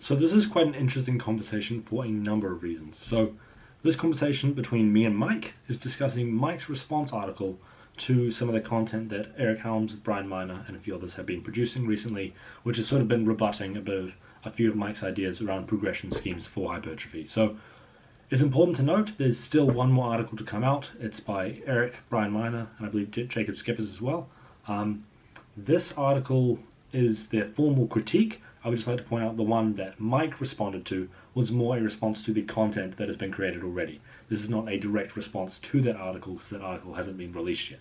So this is quite an interesting conversation for a number of reasons. So this conversation between me and Mike is discussing Mike's response article to some of the content that Eric Helms, Brian Miner, and a few others have been producing recently, which has sort of been rebutting a few of Mike's ideas around progression schemes for hypertrophy. So it's important to note there's still one more article to come out. It's by Eric, Brian Miner, and I believe Jacob Skippers as well. This article is their formal critique. I would just like to point out the one that Mike responded to was more a response to the content that has been created already. This is not a direct response to that article because that article hasn't been released yet.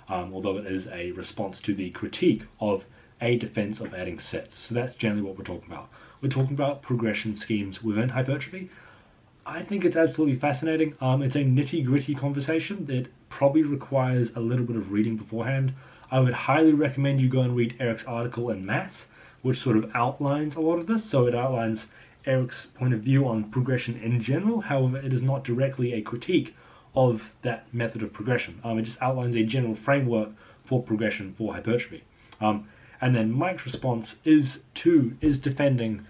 Although it is a response to the critique of a defense of adding sets. So that's generally what we're talking about. We're talking about progression schemes within hypertrophy. I think it's absolutely fascinating. It's a nitty-gritty conversation that probably requires a little bit of reading beforehand. I would highly recommend you go and read Eric's article in Mass, which sort of outlines a lot of this. So it outlines Eric's point of view on progression in general. However, it is not directly a critique of that method of progression. It just outlines a general framework for progression for hypertrophy. And then Mike's response is defending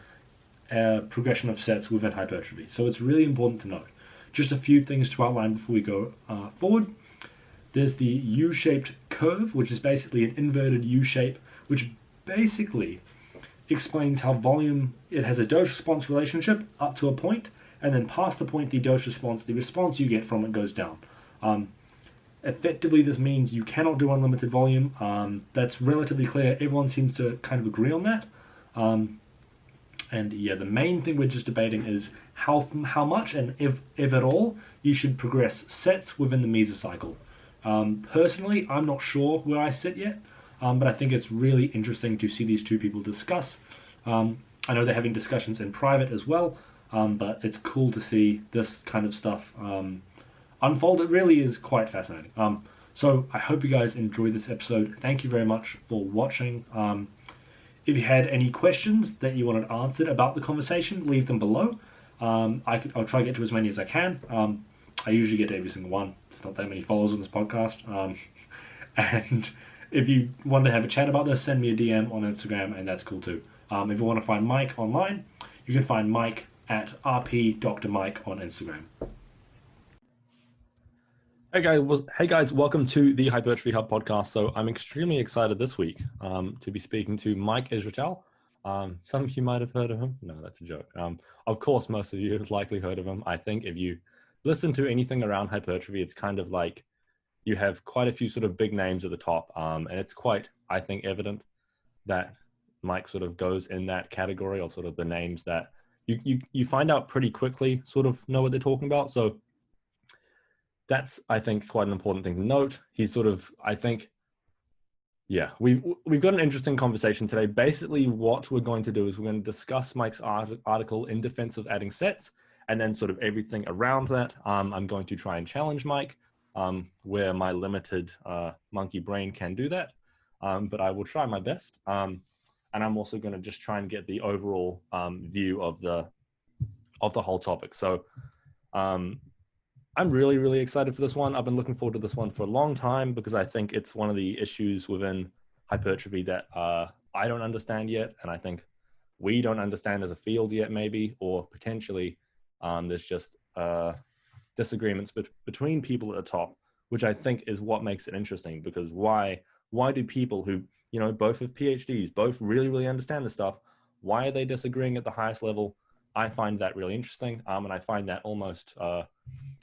progression of sets within hypertrophy. So it's really important to note. Just a few things to outline before we go forward. There's the U-shaped curve, which is basically an inverted U shape, which basically explains how volume, it has a dose-response relationship up to a point, and then past the point, the response you get from it goes down. Effectively, this means you cannot do unlimited volume. That's relatively clear. Everyone seems to kind of agree on that. And yeah, the main thing we're just debating is how much, and if at all, you should progress sets within the mesocycle. Personally, I'm not sure where I sit yet, but I think it's really interesting to see these two people discuss. I know they're having discussions in private as well, but it's cool to see this kind of stuff unfold. It really is quite fascinating. So I hope you guys enjoyed this episode. Thank you very much for watching. If you had any questions that you wanted answered about the conversation, leave them below. I'll try to get to as many as I can. I usually get to every single one. It's not that many followers on this podcast. And if you want to have a chat about this, send me a DM on Instagram, and that's cool too. If you want to find Mike online, you can find Mike at rp.mike on Instagram. Hey guys, welcome to the Hypertrophy Hub podcast. So I'm extremely excited this week to be speaking to Mike Israetel. Some of you might have heard of him. No, that's a joke. Of course, most of you have likely heard of him. I think if you listen to anything around hypertrophy, it's kind of like you have quite a few sort of big names at the top. And it's quite, I think, evident that Mike sort of goes in that category, or sort of the names that you find out pretty quickly, sort of know what they're talking about. So that's, I think, quite an important thing to note. He's sort of, I think, yeah, we've got an interesting conversation today. Basically, what we're going to do is we're going to discuss Mike's article in defense of adding sets, and then sort of everything around that. I'm going to try and challenge Mike where my limited monkey brain can do that, but I will try my best. And I'm also going to just try and get the overall view of the whole topic. So I'm really, really excited for this one. I've been looking forward to this one for a long time because I think it's one of the issues within hypertrophy that I don't understand yet, and I think we don't understand as a field yet, maybe, or potentially there's just disagreements between people at the top, which I think is what makes it interesting. Because why do people who, both have PhDs, both really, really understand this stuff, why are they disagreeing at the highest level? I find that really interesting, and I find that almost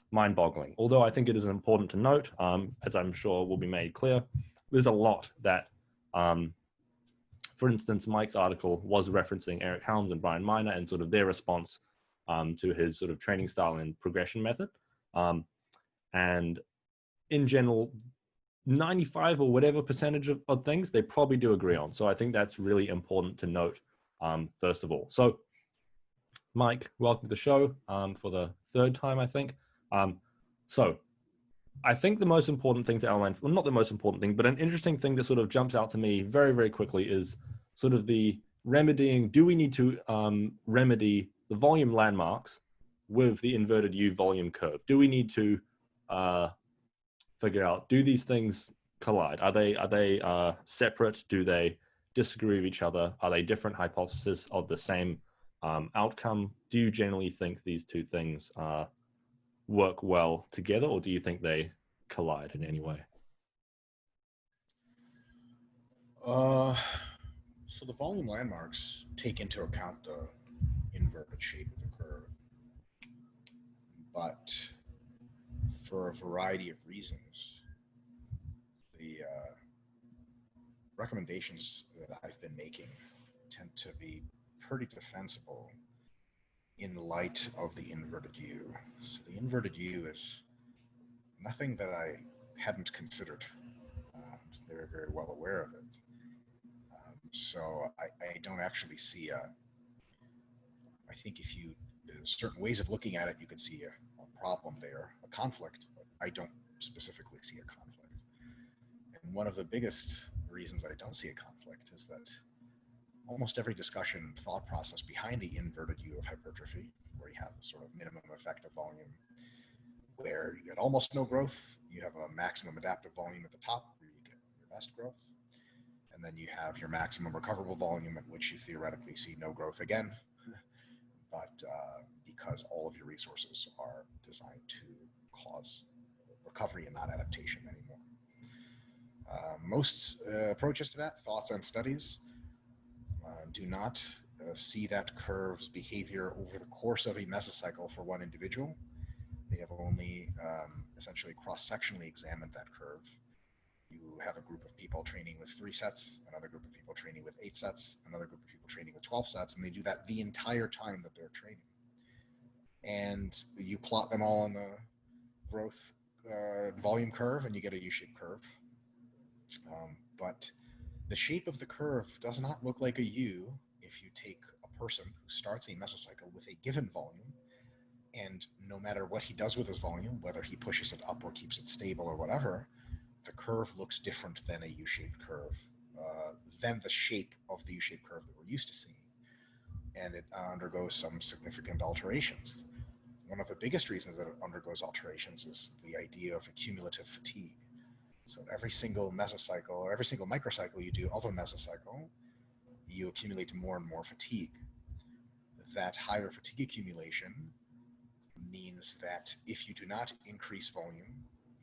mind-boggling. Although I think it is important to note, as I'm sure will be made clear, there's a lot that, for instance, Mike's article was referencing Eric Helms and Brian Miner and sort of their response to his sort of training style and progression method. And in general, 95 or whatever percentage of things they probably do agree on. So I think that's really important to note, first of all. So Mike, welcome to the show for the third time, I think. So I think the most important thing to outline, well, not the most important thing, but an interesting thing that sort of jumps out to me very, very quickly is sort of the remedying. Do we need to remedy the volume landmarks with the inverted U volume curve? Do we need to figure out, do these things collide? Are they separate? Do they disagree with each other? Are they different hypotheses of the same outcome. Do you generally think these two things work well together, or do you think they collide in any way? So the volume landmarks take into account the inverted shape of the curve, but for a variety of reasons, the recommendations that I've been making tend to be pretty defensible in light of the inverted U. So the inverted U is nothing that I hadn't considered. Very, very well aware of it. So I don't actually see I think if you, certain ways of looking at it, you can see a problem there, a conflict, but I don't specifically see a conflict. And one of the biggest reasons I don't see a conflict is that almost every discussion and thought process behind the inverted U of hypertrophy, where you have a sort of minimum effective volume, where you get almost no growth, you have a maximum adaptive volume at the top, where you get your best growth, and then you have your maximum recoverable volume at which you theoretically see no growth again, but because all of your resources are designed to cause recovery and not adaptation anymore. Most approaches to that, thoughts and studies, do not see that curve's behavior over the course of a mesocycle for one individual. They have only essentially cross-sectionally examined that curve. You have a group of people training with 3 sets, another group of people training with 8 sets, another group of people training with 12 sets, and they do that the entire time that they're training. And you plot them all on the growth volume curve, and you get a U-shaped curve. But the shape of the curve does not look like a U if you take a person who starts a mesocycle with a given volume, and no matter what he does with his volume, whether he pushes it up or keeps it stable or whatever, the curve looks different than a U-shaped curve, than the shape of the U-shaped curve that we're used to seeing. And it undergoes some significant alterations. One of the biggest reasons that it undergoes alterations is the idea of accumulative fatigue. So every single mesocycle or every single microcycle you do of a mesocycle, you accumulate more and more fatigue. That higher fatigue accumulation means that if you do not increase volume,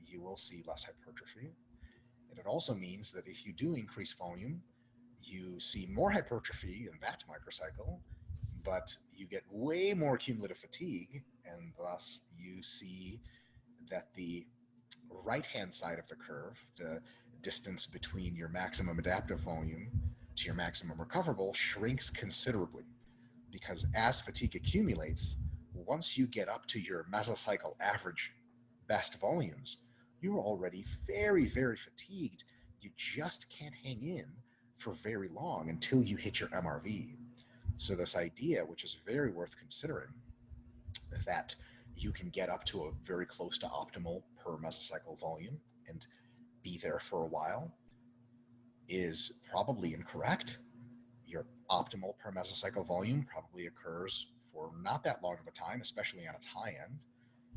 you will see less hypertrophy. And it also means that if you do increase volume, you see more hypertrophy in that microcycle, but you get way more cumulative fatigue, and thus you see that the right-hand side of the curve, the distance between your maximum adaptive volume to your maximum recoverable, shrinks considerably. Because as fatigue accumulates, once you get up to your mesocycle average best volumes, you're already very, very fatigued. You just can't hang in for very long until you hit your MRV. So this idea, which is very worth considering, that you can get up to a very close to optimal per mesocycle volume and be there for a while, is probably incorrect. Your optimal per mesocycle volume probably occurs for not that long of a time, especially on its high end,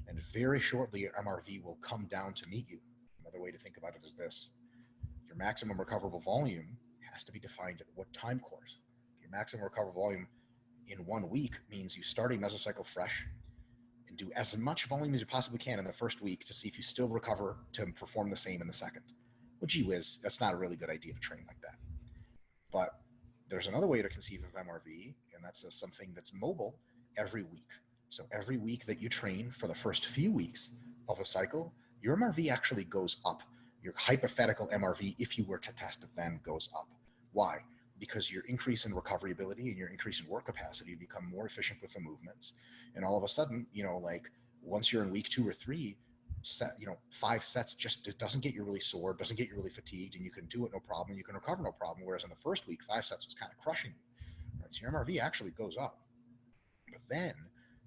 and very shortly your MRV will come down to meet you. Another way to think about it is this: your maximum recoverable volume has to be defined at what time course. Your maximum recoverable volume in 1 week means you start a mesocycle fresh and do as much volume as you possibly can in the first week to see if you still recover to perform the same in the second. Well, gee whiz, that's not a really good idea to train like that. But there's another way to conceive of MRV, and that's something that's mobile every week. So every week that you train for the first few weeks of a cycle, your MRV actually goes up. Your hypothetical MRV, if you were to test it then, goes up. Why? Because your increase in recovery ability and your increase in work capacity become more efficient with the movements. And all of a sudden, like once you're in week 2 or 3, 5 sets just, it doesn't get you really sore, doesn't get you really fatigued, and you can do it no problem, you can recover no problem. Whereas in the first week, 5 sets was kind of crushing you. Right? So your MRV actually goes up. But then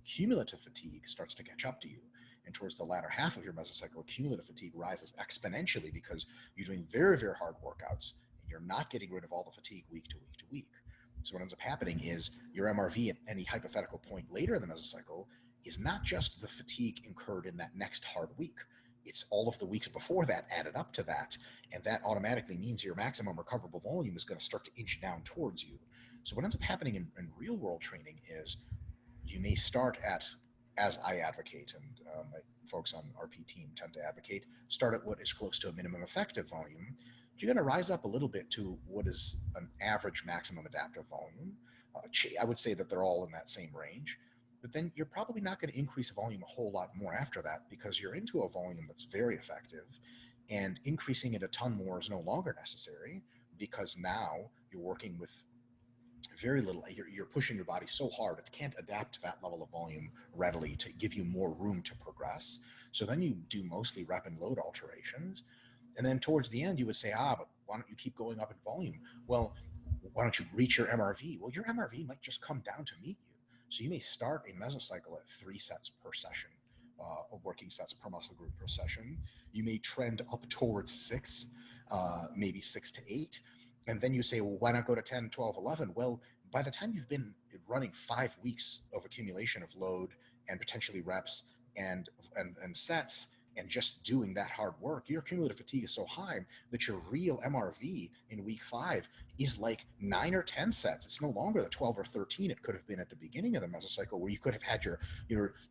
cumulative fatigue starts to catch up to you. And towards the latter half of your mesocycle, cumulative fatigue rises exponentially because you're doing very, very hard workouts and you're not getting rid of all the fatigue week to week to week. So what ends up happening is your MRV at any hypothetical point later in the mesocycle is not just the fatigue incurred in that next hard week. It's all of the weeks before that added up to that. And that automatically means your maximum recoverable volume is going to start to inch down towards you. So what ends up happening in real world training is you may start at, as I advocate, and my folks on RP team tend to advocate, start at what is close to a minimum effective volume. You're going to rise up a little bit to what is an average maximum adaptive volume. I would say that they're all in that same range, but then you're probably not going to increase volume a whole lot more after that, because you're into a volume that's very effective, and increasing it a ton more is no longer necessary, because now you're working with very little. You're pushing your body so hard it can't adapt to that level of volume readily to give you more room to progress. So then you do mostly rep and load alterations, and then towards the end you would say, but why don't you keep going up in volume? Well, why don't you reach your MRV? Well, your MRV might just come down to meet you. So you may start a mesocycle at 3 sets per session, working sets per muscle group per session. You may trend up towards 6, maybe 6 to 8. And then you say, well, why not go to 10, 12, 11? Well, by the time you've been running 5 weeks of accumulation of load and potentially reps and sets, and just doing that hard work, your cumulative fatigue is so high that your real MRV in week 5 is like 9 or 10 sets. It's no longer the 12 or 13 it could have been at the beginning of the mesocycle, where you could have had your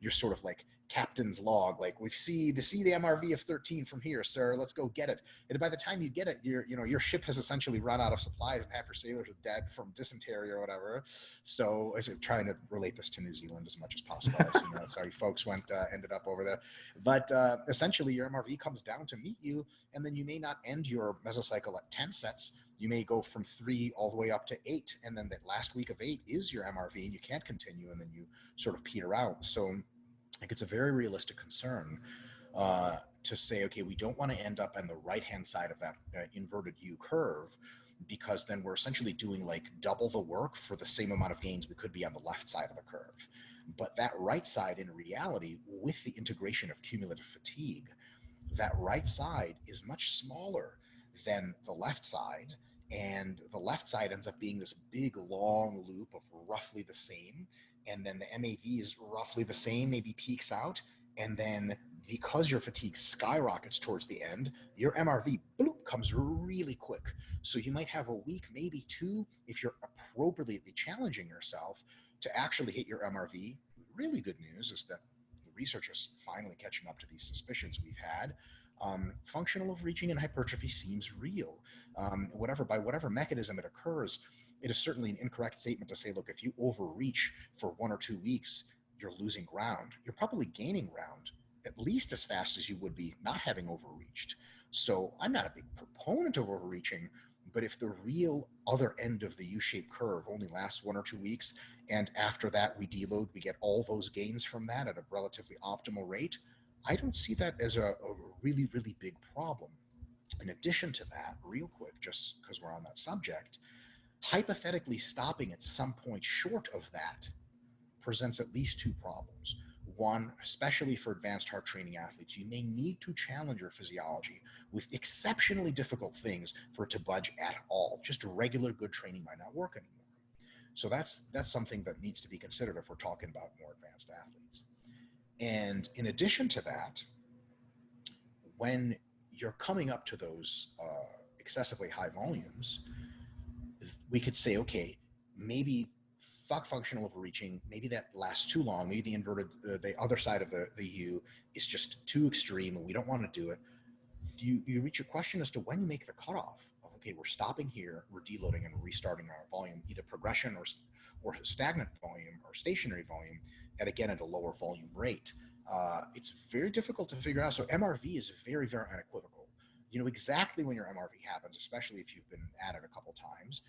sort of like captain's log, like we see the MRV of 13 from here, sir. Let's go get it. And by the time you get it, your ship has essentially run out of supplies, and half your sailors are dead from dysentery or whatever. So I'm trying to relate this to New Zealand as much as possible. That's how you folks ended up over there. But essentially, your MRV comes down to meet you, and then you may not end your mesocycle at 10 sets. You may go from 3 all the way up to 8, and then that last week of 8 is your MRV, and you can't continue, and then you sort of peter out. So I think it's a very realistic concern to say, okay, we don't want to end up on the right-hand side of that inverted U curve, because then we're essentially doing like double the work for the same amount of gains we could be on the left side of the curve. But that right side, in reality, with the integration of cumulative fatigue, that right side is much smaller than the left side, and the left side ends up being this big long loop of roughly the same, and then the MAV is roughly the same, maybe peaks out, and then because your fatigue skyrockets towards the end, your MRV bloop comes really quick. So you might have a week, maybe 2, if you're appropriately challenging yourself to actually hit your MRV. Really good news is that the research is finally catching up to these suspicions we've had. Functional overreaching and hypertrophy seems real. By whatever mechanism it occurs, it is certainly an incorrect statement to say, look, if you overreach for 1 or 2 weeks, you're losing ground. You're probably gaining ground at least as fast as you would be not having overreached. So I'm not a big proponent of overreaching, but if the real other end of the U-shaped curve only lasts 1 or 2 weeks, and after that we deload, we get all those gains from that at a relatively optimal rate, I don't see that as a really, really big problem. In addition to that, real quick, just because we're on that subject, hypothetically stopping at some point short of that presents at least 2 problems. One, especially for advanced heart training athletes, you may need to challenge your physiology with exceptionally difficult things for it to budge at all. Just regular good training might not work anymore. So that's something that needs to be considered if we're talking about more advanced athletes. And in addition to that, when you're coming up to those excessively high volumes, we could say, okay, maybe fuck functional overreaching, maybe that lasts too long, maybe the inverted, the other side of the U is just too extreme and we don't want to do it. You reach a question as to when you make the cutoff of, okay, we're stopping here, we're deloading and restarting our volume, either progression or stagnant volume or stationary volume at a lower volume rate. It's very difficult to figure out. So MRV is very, very unequivocal. You know exactly when your MRV happens, especially if you've been at it a couple times.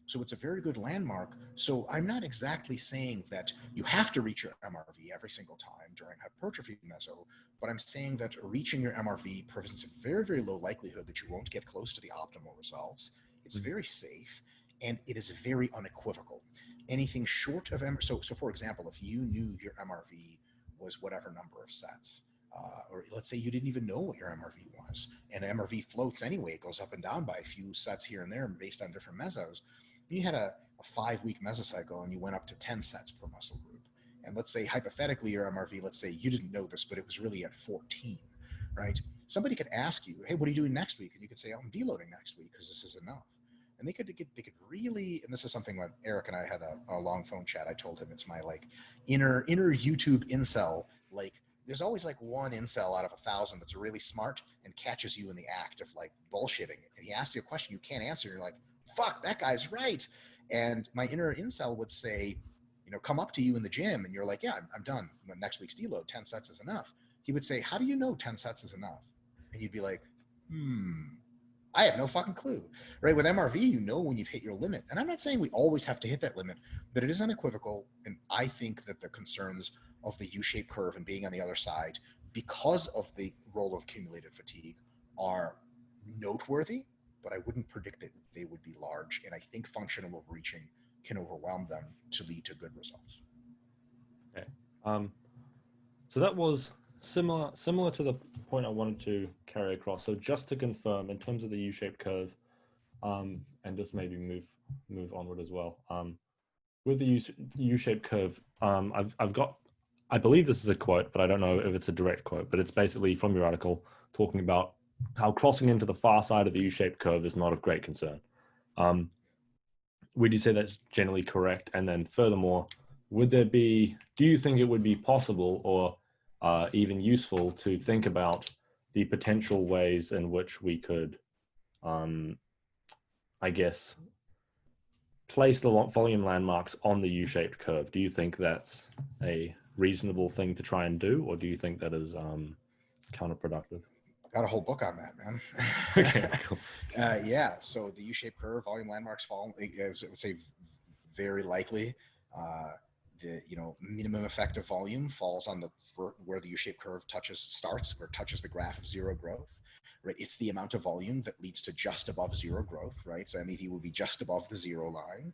So it's a very good landmark. So I'm not exactly saying that you have to reach your MRV every single time during hypertrophy meso, but I'm saying that reaching your MRV presents a very, very low likelihood that you won't get close to the optimal results. It's very safe, and it is very unequivocal. Anything short of so for example, if you knew your MRV was whatever number of sets, or let's say you didn't even know what your MRV was, and MRV floats anyway, it goes up and down by a few sets here and there based on different mesos. You had a 5-week mesocycle and you went up to 10 sets per muscle group. And let's say hypothetically your MRV, let's say you didn't know this, but it was really at 14, right? Somebody could ask you, hey, what are you doing next week? And you could say, oh, I'm deloading next week because this is enough. and they could really, and this is something when Eric and I had a long phone chat, I told him it's my like inner YouTube incel. Like there's always like one incel out of 1,000 that's really smart and catches you in the act of like bullshitting. And he asks you a question you can't answer. You're like, fuck, that guy's right. And my inner incel would say, come up to you in the gym and you're like, yeah, I'm done. Next week's deload, 10 sets is enough. He would say, how do you know 10 sets is enough? And you'd be like, I have no fucking clue, right? With MRV, you know when you've hit your limit. And I'm not saying we always have to hit that limit, but it is unequivocal. And I think that the concerns of the U-shaped curve and being on the other side, because of the role of accumulated fatigue, are noteworthy, but I wouldn't predict that they would be large. And I think functional overreaching can overwhelm them to lead to good results. Okay. So that was similar to the point I wanted to carry across. So just to confirm, in terms of the U-shaped curve, and just maybe move onward as well. With the U-shaped curve, I've got, I believe this is a quote, but I don't know if it's a direct quote, but it's basically from your article talking about how crossing into the far side of the U-shaped curve is not of great concern. Would you say that's generally correct? And then furthermore, do you think it would be possible or even useful to think about the potential ways in which we could, I guess, place the volume landmarks on the U-shaped curve? Do you think that's a reasonable thing to try and do, or do you think that is counterproductive? Got a whole book on that, man. Okay, cool. Yeah, so the U-shaped curve, volume landmarks fall, I would say very likely. The minimum effective volume falls on where the U-shaped curve starts, where it touches the graph of zero growth. Right, it's the amount of volume that leads to just above zero growth, right? So MEV would be just above the zero line.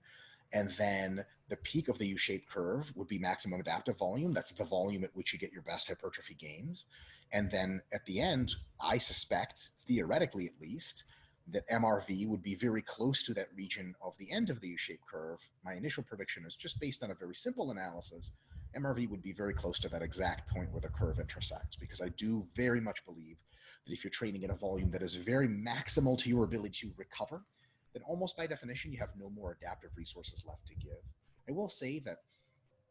And then the peak of the U-shaped curve would be maximum adaptive volume. That's the volume at which you get your best hypertrophy gains. And then at the end, I suspect, theoretically at least, that MRV would be very close to that region of the end of the U-shaped curve. My initial prediction is just based on a very simple analysis. MRV would be very close to that exact point where the curve intersects, because I do very much believe that if you're training at a volume that is very maximal to your ability to recover, then almost by definition, you have no more adaptive resources left to give. I will say that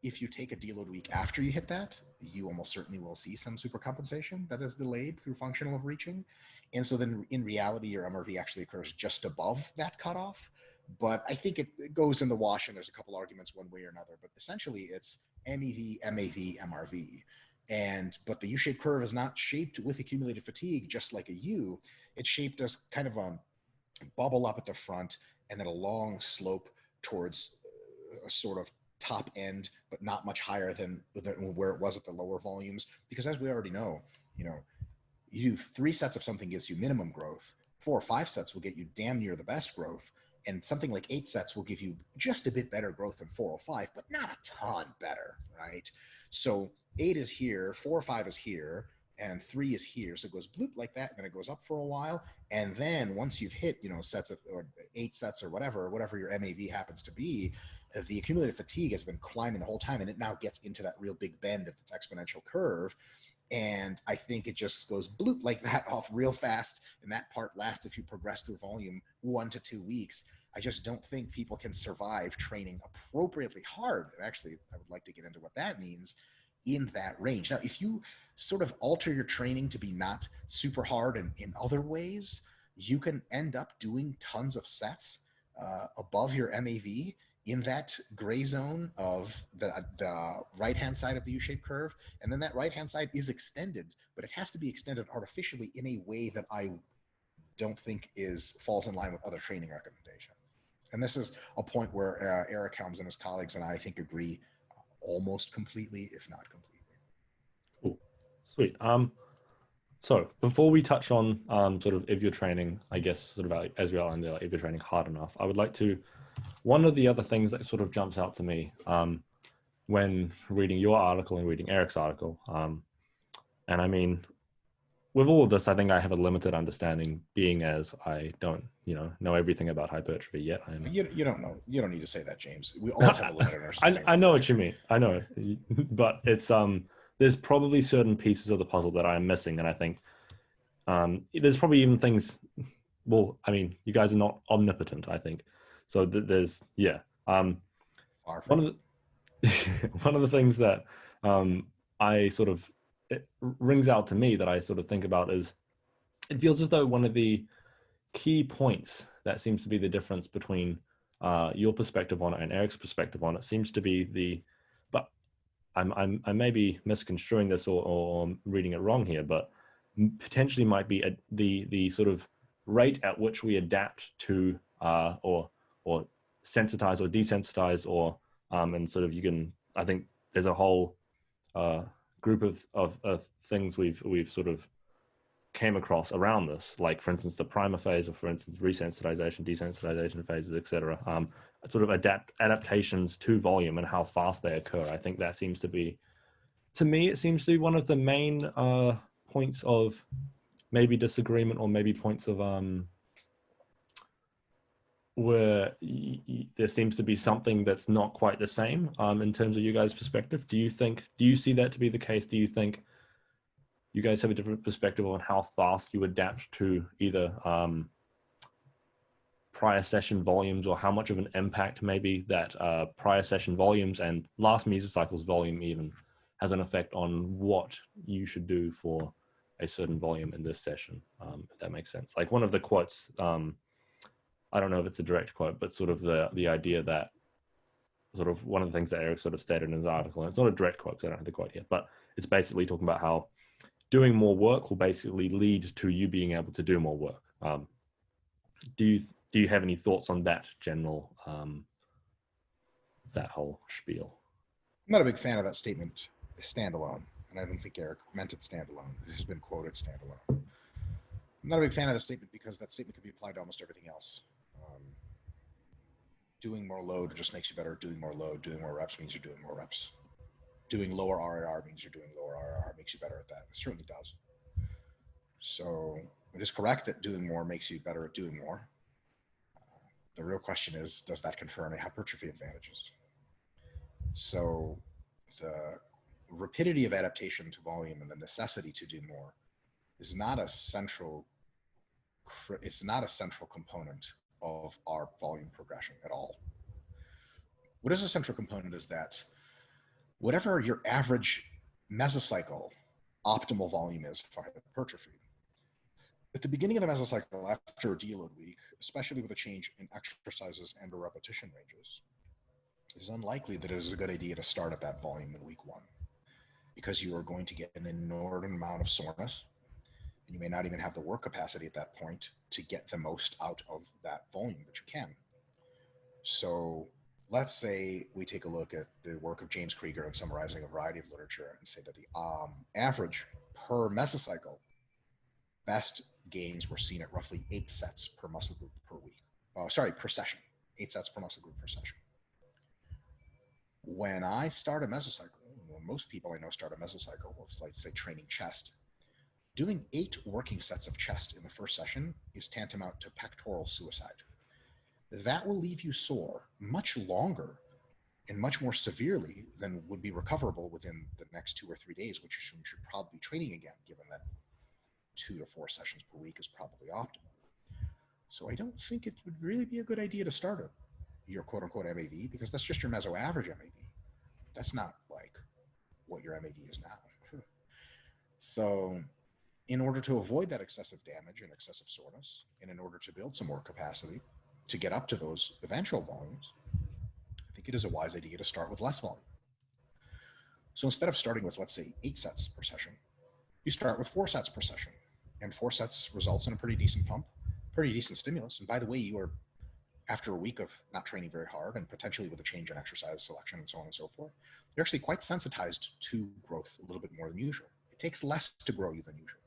if you take a deload week after you hit that, you almost certainly will see some supercompensation that is delayed through functional overreaching. And so then in reality, your MRV actually occurs just above that cutoff. But I think it goes in the wash, and there's a couple arguments one way or another. But essentially, it's MEV, MAV, MRV. But the U-shaped curve is not shaped with accumulated fatigue, just like a U. It's shaped as kind of a bubble up at the front and then a long slope towards a sort of top end, but not much higher than where it was at the lower volumes. Because as we already know, you do 3 sets of something gives you minimum growth. 4 or 5 sets will get you damn near the best growth. And something like 8 sets will give you just a bit better growth than 4 or 5, but not a ton better, right? So 8 is here, 4 or 5 is here, and 3 is here. So it goes bloop like that, and then it goes up for a while. And then once you've hit, sets of, or 8 sets or whatever your MAV happens to be, the accumulated fatigue has been climbing the whole time, and it now gets into that real big bend of its exponential curve. And I think it just goes bloop like that off real fast. And that part lasts if you progress through volume 1 to 2 weeks. I just don't think people can survive training appropriately hard. And actually, I would like to get into what that means in that range. Now, if you sort of alter your training to be not super hard and in other ways, you can end up doing tons of sets above your MAV in that gray zone of the right-hand side of the U-shaped curve. And then that right-hand side is extended, but it has to be extended artificially in a way that I don't think falls in line with other training recommendations. And this is a point where Eric Helms and his colleagues and I think agree almost completely, if not completely. Cool. Sweet. So before we touch on sort of if you're training, I guess sort of as we outlined there, if you're training hard enough, I would like to, one of the other things that sort of jumps out to me when reading your article and reading Eric's article, and I mean, with all of this, I think I have a limited understanding, being as I don't, know everything about hypertrophy yet. You don't know. You don't need to say that, James. We all have a limited understanding. I know what you mean. I know, but it's there's probably certain pieces of the puzzle that I'm missing, and I think there's probably even things well, I mean, you guys are not omnipotent, I think. So there's, yeah. Far One from of the one of the things that I sort of, it rings out to me that I sort of think about is, it feels as though one of the key points that seems to be the difference between your perspective on it and Eric's perspective on it seems to be but I may be misconstruing this or reading it wrong here, but potentially might be the sort of rate at which we adapt to or sensitize or desensitize and sort of, you can, I think there's a whole group of things we've sort of came across around this, like for instance the primer phase, or for instance resensitization, desensitization phases, etc. Sort of adaptations to volume and how fast they occur. I think that seems to be, to me, it seems to be one of the main points of maybe disagreement, or maybe points of where there seems to be something that's not quite the same in terms of you guys' perspective. Do you see that to be the case? Do you think you guys have a different perspective on how fast you adapt to either prior session volumes, or how much of an impact maybe that prior session volumes and last mesocycle's volume even has an effect on what you should do for a certain volume in this session, if that makes sense? Like one of the quotes, I don't know if it's a direct quote, but sort of the idea that sort of one of the things that Eric sort of stated in his article, and it's not a direct quote because I don't have the quote here, but it's basically talking about how doing more work will basically lead to you being able to do more work. Do you have any thoughts on that general, that whole spiel? I'm not a big fan of that statement standalone, and I don't think Eric meant it standalone. It has been quoted standalone. I'm not a big fan of the statement because that statement could be applied to almost everything else. Doing more load just makes you better at doing more load. Doing more reps means you're doing more reps. Doing lower RIR means you're doing lower RIR, makes you better at that. It certainly does. So it is correct that doing more makes you better at doing more. The real question is, does that confer any hypertrophy advantages? So the rapidity of adaptation to volume and the necessity to do more is not a central component of our volume progression at all. What is a central component is that whatever your average mesocycle optimal volume is for hypertrophy, at the beginning of the mesocycle, after a deload week, especially with a change in exercises and or repetition ranges, it is unlikely that it is a good idea to start at that volume in week 1, because you are going to get an inordinate amount of soreness, and you may not even have the work capacity at that point to get the most out of that volume that you can. So let's say we take a look at the work of James Krieger in summarizing a variety of literature and say that the average per mesocycle best gains were seen at roughly 8 sets per muscle group per week. Per session. 8 sets per muscle group per session. When I start a mesocycle, most people I know start a mesocycle with, let's say, training chest. Doing 8 working sets of chest in the first session is tantamount to pectoral suicide. That will leave you sore much longer and much more severely than would be recoverable within the next 2 or 3 days, which you should probably be training again, given that 2 to 4 sessions per week is probably optimal. So I don't think it would really be a good idea to start your quote unquote MAV, because that's just your meso average MAV. That's not like what your MAV is now. So in order to avoid that excessive damage and excessive soreness, and in order to build some more capacity to get up to those eventual volumes, I think it is a wise idea to start with less volume. So instead of starting with, let's say, 8 sets per session, you start with 4 sets per session. And 4 sets results in a pretty decent pump, pretty decent stimulus. And by the way, you are, after a week of not training very hard and potentially with a change in exercise selection and so on and so forth, you're actually quite sensitized to growth a little bit more than usual. It takes less to grow you than usual.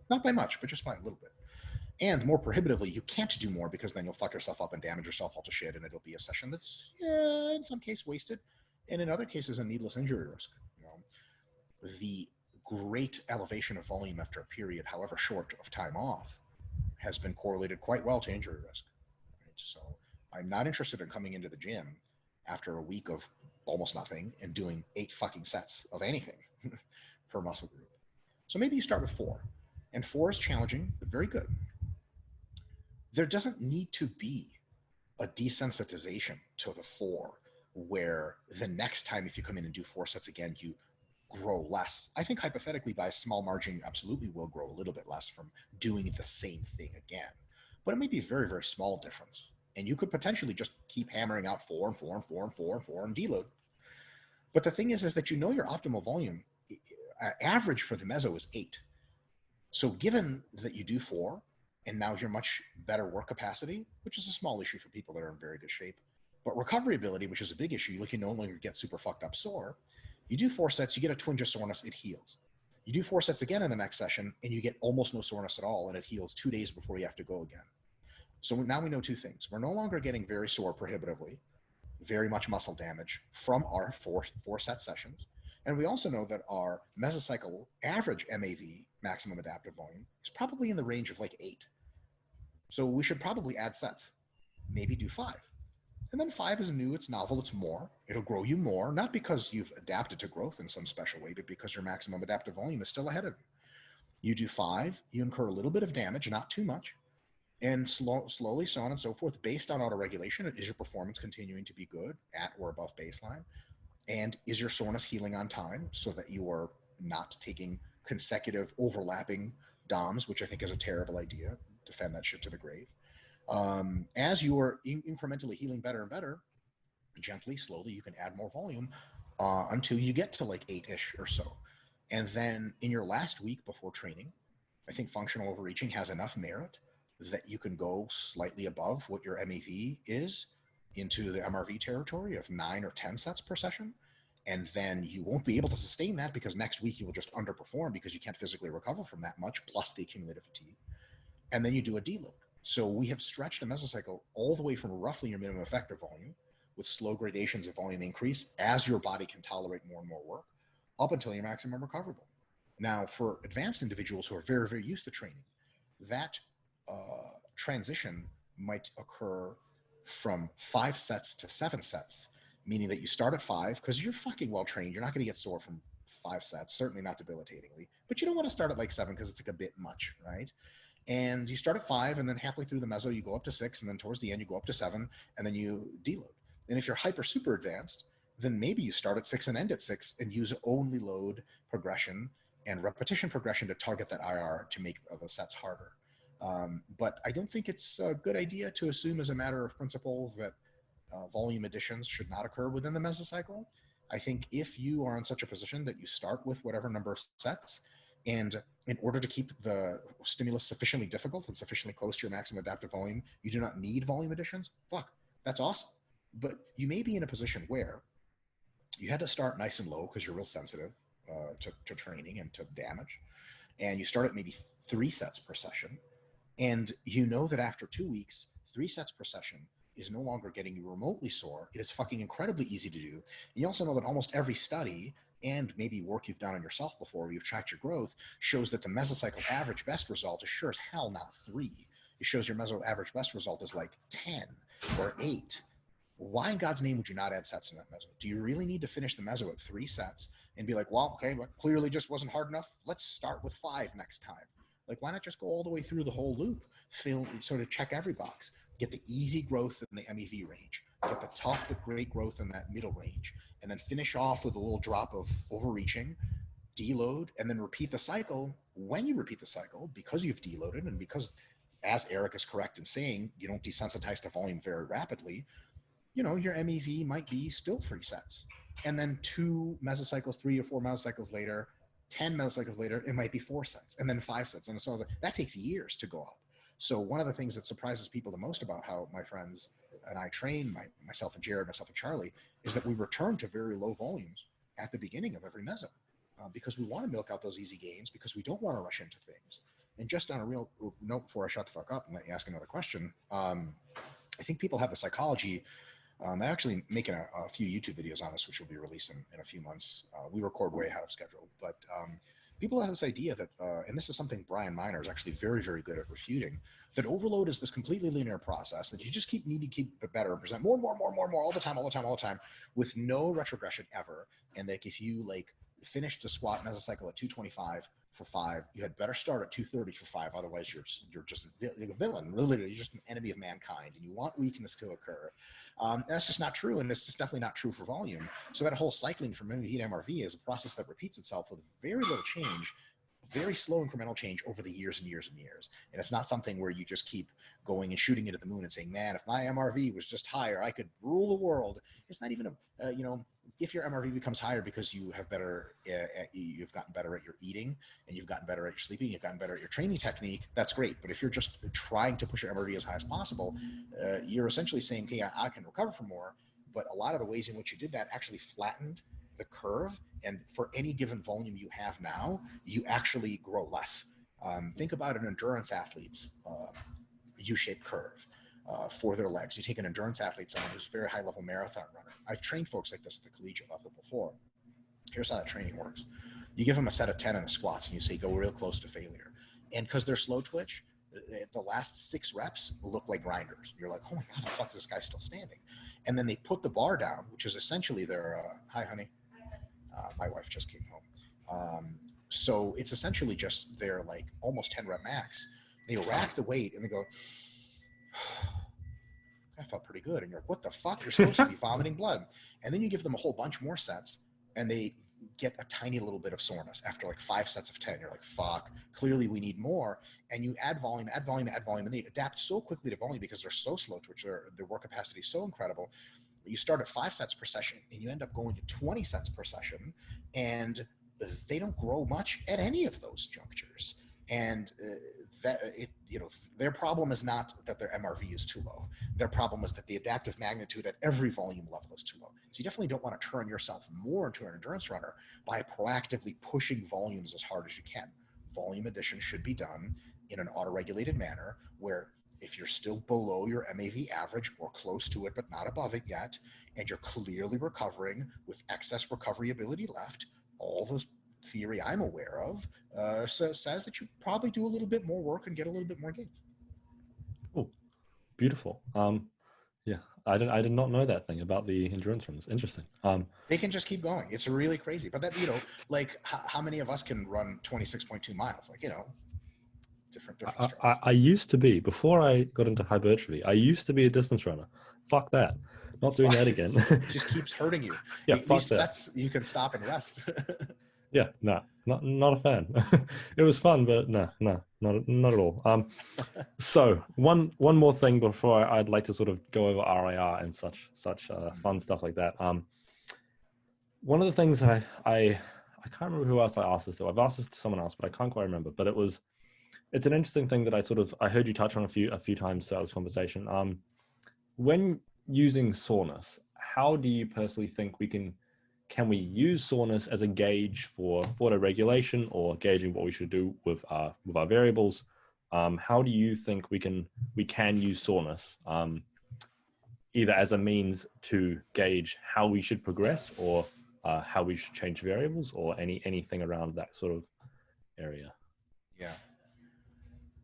Not by much, but just by a little bit. And more prohibitively, you can't do more, because then you'll fuck yourself up and damage yourself all to shit, and it'll be a session that's, in some case, wasted, and in other cases, a needless injury risk. The great elevation of volume after a period, however short, of time off has been correlated quite well to injury risk. Right? So I'm not interested in coming into the gym after a week of almost nothing and doing 8 fucking sets of anything per muscle group. So maybe you start with 4. And 4 is challenging, but very good. there doesn't need to be a desensitization to the 4 where the next time if you come in and do 4 sets again, you grow less. I think hypothetically by a small margin, you absolutely will grow a little bit less from doing the same thing again. But it may be a very, very small difference. And you could potentially just keep hammering out 4 and 4 and 4 and 4 and 4 and deload. But the thing is that you know your optimal volume average for the meso is 8. So given that you do 4 and now you're much better work capacity, which is a small issue for people that are in very good shape, but recovery ability, which is a big issue, like you no longer get super fucked up sore, you do 4 sets, you get a twinge of soreness, it heals. You do 4 sets again in the next session and you get almost no soreness at all and it heals 2 days before you have to go again. So now we know 2 things. We're no longer getting very sore prohibitively, very much muscle damage from our 4 set sessions. And we also know that our mesocycle average MAV, maximum adaptive volume, is probably in the range of like 8. So we should probably add sets, maybe do 5. And then 5 is new, it's novel, it's more. It'll grow you more, not because you've adapted to growth in some special way, but because your maximum adaptive volume is still ahead of you. You do 5, you incur a little bit of damage, not too much, and slowly, so on and so forth, based on autoregulation. Is your performance continuing to be good at or above baseline? And is your soreness healing on time so that you are not taking consecutive overlapping DOMs, which I think is a terrible idea. Defend that shit to the grave. As you are incrementally healing better and better, gently, slowly, you can add more volume until you get to like 8-ish or so. And then in your last week before training, I think functional overreaching has enough merit that you can go slightly above what your MEV is into the MRV territory of 9 or 10 sets per session. And then you won't be able to sustain that because next week you will just underperform because you can't physically recover from that much, plus the accumulative fatigue. And then you do a deload. So we have stretched a mesocycle all the way from roughly your minimum effective volume with slow gradations of volume increase as your body can tolerate more and more work up until your maximum recoverable. Now, for advanced individuals who are very, very used to training, that transition might occur from 5 sets to 7 sets, meaning that you start at 5 because you're fucking well trained. You're not going to get sore from 5 sets, certainly not debilitatingly, but you don't want to start at like 7 because it's like a bit much, right? And you start at 5, and then halfway through the meso, you go up to 6, and then towards the end, you go up to 7, and then you deload. And if you're hyper super advanced, then maybe you start at 6 and end at 6 and use only load progression and repetition progression to target that IR to make the sets harder. But I don't think it's a good idea to assume as a matter of principle that volume additions should not occur within the mesocycle. I think if you are in such a position that you start with whatever number of sets, and in order to keep the stimulus sufficiently difficult and sufficiently close to your maximum adaptive volume, you do not need volume additions, fuck, that's awesome. But you may be in a position where you had to start nice and low because you're real sensitive to training and to damage. And you start at maybe 3 sets per session. And you know that after 2 weeks, 3 sets per session is no longer getting you remotely sore. It is fucking incredibly easy to do. And you also know that almost every study and maybe work you've done on yourself before where you've tracked your growth shows that the mesocycle average best result is sure as hell not 3. It shows your meso average best result is like 10 or 8. Why in God's name would you not add sets in that meso? Do you really need to finish the meso at 3 sets and be like, well, okay, but clearly just wasn't hard enough. Let's start with 5 next time. Like, why not just go all the way through the whole loop, sort of check every box, get the easy growth in the MEV range, get the tough to great growth in that middle range, and then finish off with a little drop of overreaching, deload, and then repeat the cycle. When you repeat the cycle, because you've deloaded and because, as Eric is correct in saying, you don't desensitize to volume very rapidly, you know, your MEV might be still 3 sets. And then 2 mesocycles, 3 or 4 mesocycles later, 10 mesocycles later, it might be 4 sets and then 5 sets. And so that takes years to go up. So one of the things that surprises people the most about how my friends and I train, myself and Jared, myself and Charlie, is that we return to very low volumes at the beginning of every meso because we want to milk out those easy gains because we don't want to rush into things. And just on a real note before I shut the fuck up and let you ask another question, I think people have the psychology. I'm actually making a few YouTube videos on this, which will be released in a few months. We record way ahead of schedule, but people have this idea that, and this is something Brian Miner is actually very, very good at refuting, that overload is this completely linear process that you just need to keep it better and present more all the time, with no retrogression ever. And that if you like finished the squat mesocycle at 225 for 5. You had better start at 230 for 5. Otherwise, you're just a villain. Literally, you're just an enemy of mankind, and you want weakness to occur. That's just not true, and it's just definitely not true for volume. So that whole cycling from MV to MRV is a process that repeats itself with very little change, very slow incremental change over the years and years and years. And it's not something where you just keep going and shooting it at the moon and saying, man, if my MRV was just higher, I could rule the world. It's not even if your MRV becomes higher because you have you've gotten better at your eating, and you've gotten better at your sleeping, you've gotten better at your training technique, that's great. But if you're just trying to push your MRV as high as possible, you're essentially saying, okay, I can recover from more. But a lot of the ways in which you did that actually flattened the curve. And for any given volume you have now, you actually grow less. Think about an endurance athlete's U-shaped curve for their legs. You take an endurance athlete, someone who's a very high-level marathon runner. I've trained folks like this at the collegiate level before. Here's how that training works. You give them a set of 10 in the squats, and you say, go real close to failure. And because they're slow twitch, the last 6 reps look like grinders. You're like, oh my God, how the fuck is this guy still standing? And then they put the bar down, which is essentially their, hi, honey. My wife just came home. So it's essentially just their like almost 10 rep max. They rack the weight and they go, I felt pretty good. And you're like, what the fuck? You're supposed to be vomiting blood. And then you give them a whole bunch more sets and they get a tiny little bit of soreness after like 5 sets of 10. You're like, fuck, clearly we need more. And you add volume, add volume, add volume. And they adapt so quickly to volume because they're so slow twitch, their work capacity is so incredible. You start at 5 sets per session and you end up going to 20 sets per session, and they don't grow much at any of those junctures. And their problem is not that their MRV is too low. Their problem is that the adaptive magnitude at every volume level is too low. So you definitely don't want to turn yourself more into an endurance runner by proactively pushing volumes as hard as you can. Volume addition should be done in an auto-regulated manner where if you're still below your MAV average or close to it, but not above it yet, and you're clearly recovering with excess recovery ability left, all the theory I'm aware of says that you probably do a little bit more work and get a little bit more gain. Oh, beautiful. Yeah, I did not know that thing about the endurance runs. Interesting. They can just keep going. It's really crazy. But that, like how many of us can run 26.2 miles? Like, different strokes. I used to be, before I got into hypertrophy, I used to be a distance runner. Fuck that. Not doing that again. It just keeps hurting you. Yeah, These sets you can stop and rest. Yeah, no, not a fan. It was fun, but no, not at all. So one more thing before I'd like to sort of go over RIR and such fun stuff like that. One of the things that I can't remember who else I asked this to. I've asked this to someone else, but I can't quite remember. But it's an interesting thing that I heard you touch on a few times throughout this conversation. When using soreness, how do you personally think can we use soreness as a gauge for auto regulation or gauging what we should do with our variables? How do you think we can use soreness either as a means to gauge how we should progress or how we should change variables or anything around that sort of area? Yeah.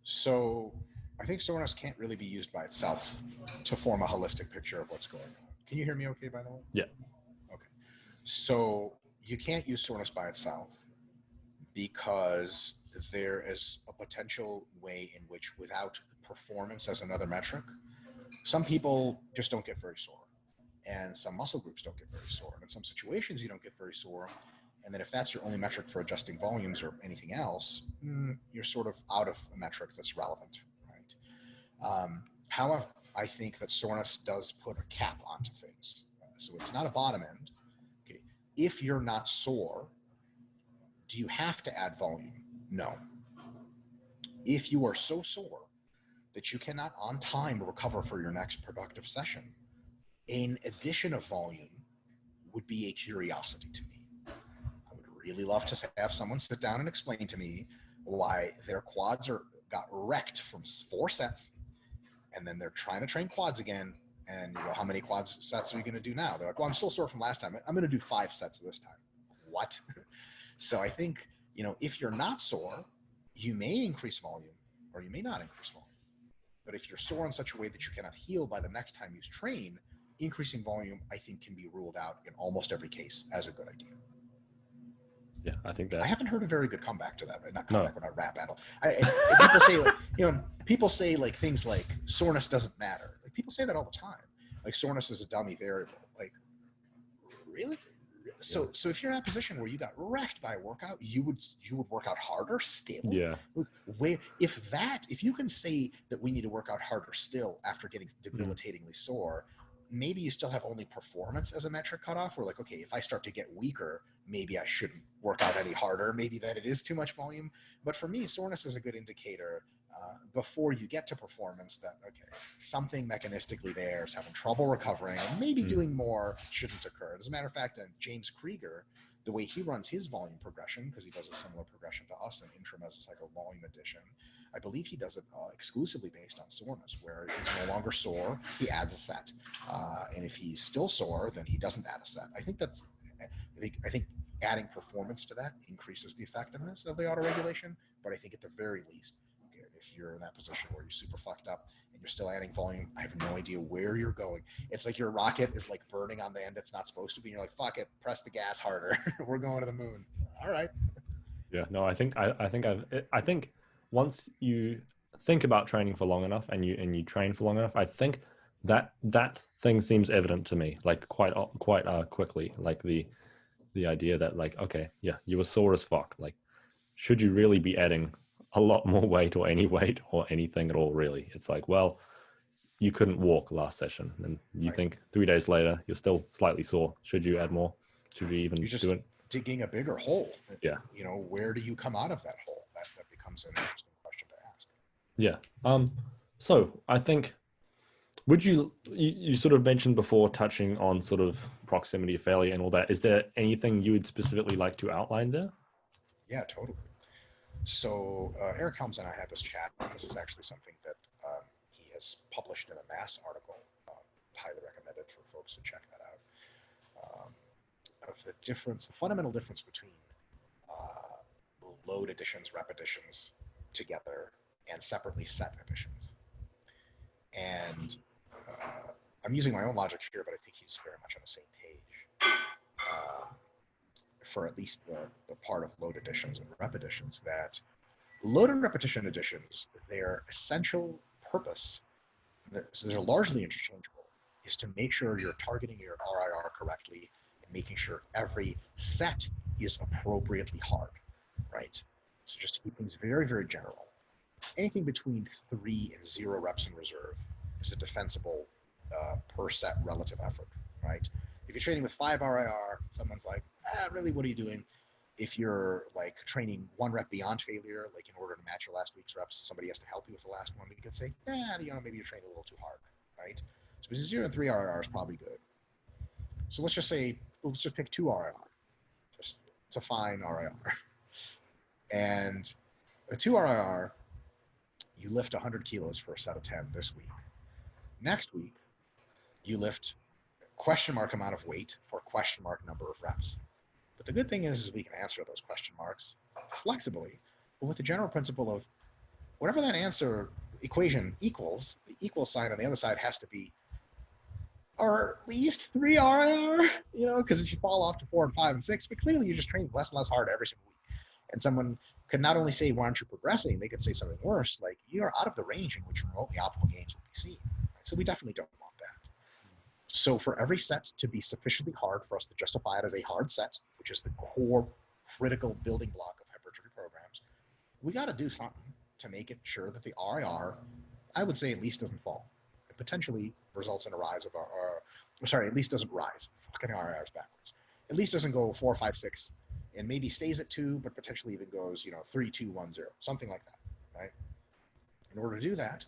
So I think soreness can't really be used by itself to form a holistic picture of what's going on. Can you hear me okay, by the way? Yeah. Okay. So you can't use soreness by itself because there is a potential way in which without performance as another metric, some people just don't get very sore. And some muscle groups don't get very sore. And in some situations, you don't get very sore. And then if that's your only metric for adjusting volumes or anything else, you're sort of out of a metric that's relevant, right? However, I think that soreness does put a cap onto things. So it's not a bottom end. Okay. If you're not sore, do you have to add volume? No. If you are so sore that you cannot on time recover for your next productive session, an addition of volume would be a curiosity to me. I would really love to have someone sit down and explain to me why their quads got wrecked from 4 sets, and then they're trying to train quads again, and you go, how many quads sets are you going to do now? They're like, well, I'm still sore from last time. I'm going to do 5 sets this time. What? So I think, if you're not sore, you may increase volume or you may not increase volume. But if you're sore in such a way that you cannot heal by the next time you train, increasing volume, I think, can be ruled out in almost every case as a good idea. Yeah, I think I that. haven't heard a very good comeback to that. Not No. comeback, but not rap battle. People say, like, people say like things like soreness doesn't matter. Like people say that all the time. Like soreness is a dummy variable. Like, really? So if you're in a position where you got wrecked by a workout, you would work out harder still. Yeah. If you can say that we need to work out harder still after getting debilitatingly sore, maybe you still have only performance as a metric cutoff. Where like, okay, if I start to get weaker, maybe I shouldn't work out any harder. Maybe that it is too much volume. But for me, soreness is a good indicator before you get to performance that, okay, something mechanistically there is having trouble recovering, and maybe doing more shouldn't occur. As a matter of fact, James Krieger, the way he runs his volume progression, because he does a similar progression to us in intramesocycle volume addition, I believe he does it exclusively based on soreness, where if he's no longer sore, he adds a set. And if he's still sore, then he doesn't add a set. I think adding performance to that increases the effectiveness of the autoregulation, but I think at the very least, if you're in that position where you're super fucked up and you're still adding volume, I have no idea where you're going. It's like your rocket is like burning on the end it's not supposed to be, and you're like, fuck it, press the gas harder. We're going to the moon. All right. Yeah, no, I think once you think about training for long enough and you train for long enough, I think that thing seems evident to me, like quite quickly, like the idea that like, okay, yeah, you were sore as fuck. Like, should you really be adding a lot more weight or any weight or anything at all? Really, it's like, well, you couldn't walk last session, and you think 3 days later you're still slightly sore. Should you add more? Should you even do it? Digging a bigger hole. Yeah. Where do you come out of that hole? That becomes an interesting question to ask. Yeah. So I think, would you sort of mentioned before, touching on sort of proximity of failure and all that, is there anything you would specifically like to outline there? Yeah, totally. So Eric Helms and I had this chat. This is actually something that he has published in a Mass article. Highly recommended for folks to check that out. Of the fundamental difference between load additions, rep additions together, and separately set additions. And I'm using my own logic here, but I think he's very much on the same page for at least the part of load additions and rep additions, that load and repetition additions, their essential purpose, so they're largely interchangeable, is to make sure you're targeting your RIR correctly and making sure every set is appropriately hard, right? So just to keep things very, very general, anything between 3 and 0 reps in reserve is a defensible per set relative effort, right? If you're training with 5 RIR, someone's like, really, what are you doing? If you're like training 1 rep beyond failure, like in order to match your last week's reps, somebody has to help you with the last one, you could say, maybe you're training a little too hard, right? So between 0 and 3 RIR is probably good. So let's just pick 2 RIR. It's a fine RIR. And a 2 RIR, you lift 100 kilos for a set of 10 this week. Next week, you lift question mark amount of weight for question mark number of reps. But the good thing is we can answer those question marks flexibly, but with the general principle of whatever that answer equation equals, the equal sign on the other side has to be, or at least 3 RIR, because if you fall off to 4 and 5 and 6, but clearly you're just training less and less hard every single week. And someone could not only say, why aren't you progressing? They could say something worse, like, you're out of the range in which remotely optimal gains will be seen. Right? So we definitely don't want that. So for every set to be sufficiently hard for us to justify it as a hard set, which is the core critical building block of hypertrophy programs, we got to do something to make it sure that the RIR, I would say, at least doesn't fall. It potentially results in a rise of at least doesn't rise. Fucking RIR is backwards. At least doesn't go 4, 5, 6, and maybe stays at 2, but potentially even goes 3, 2, 1, 0, something like that, right? In order to do that,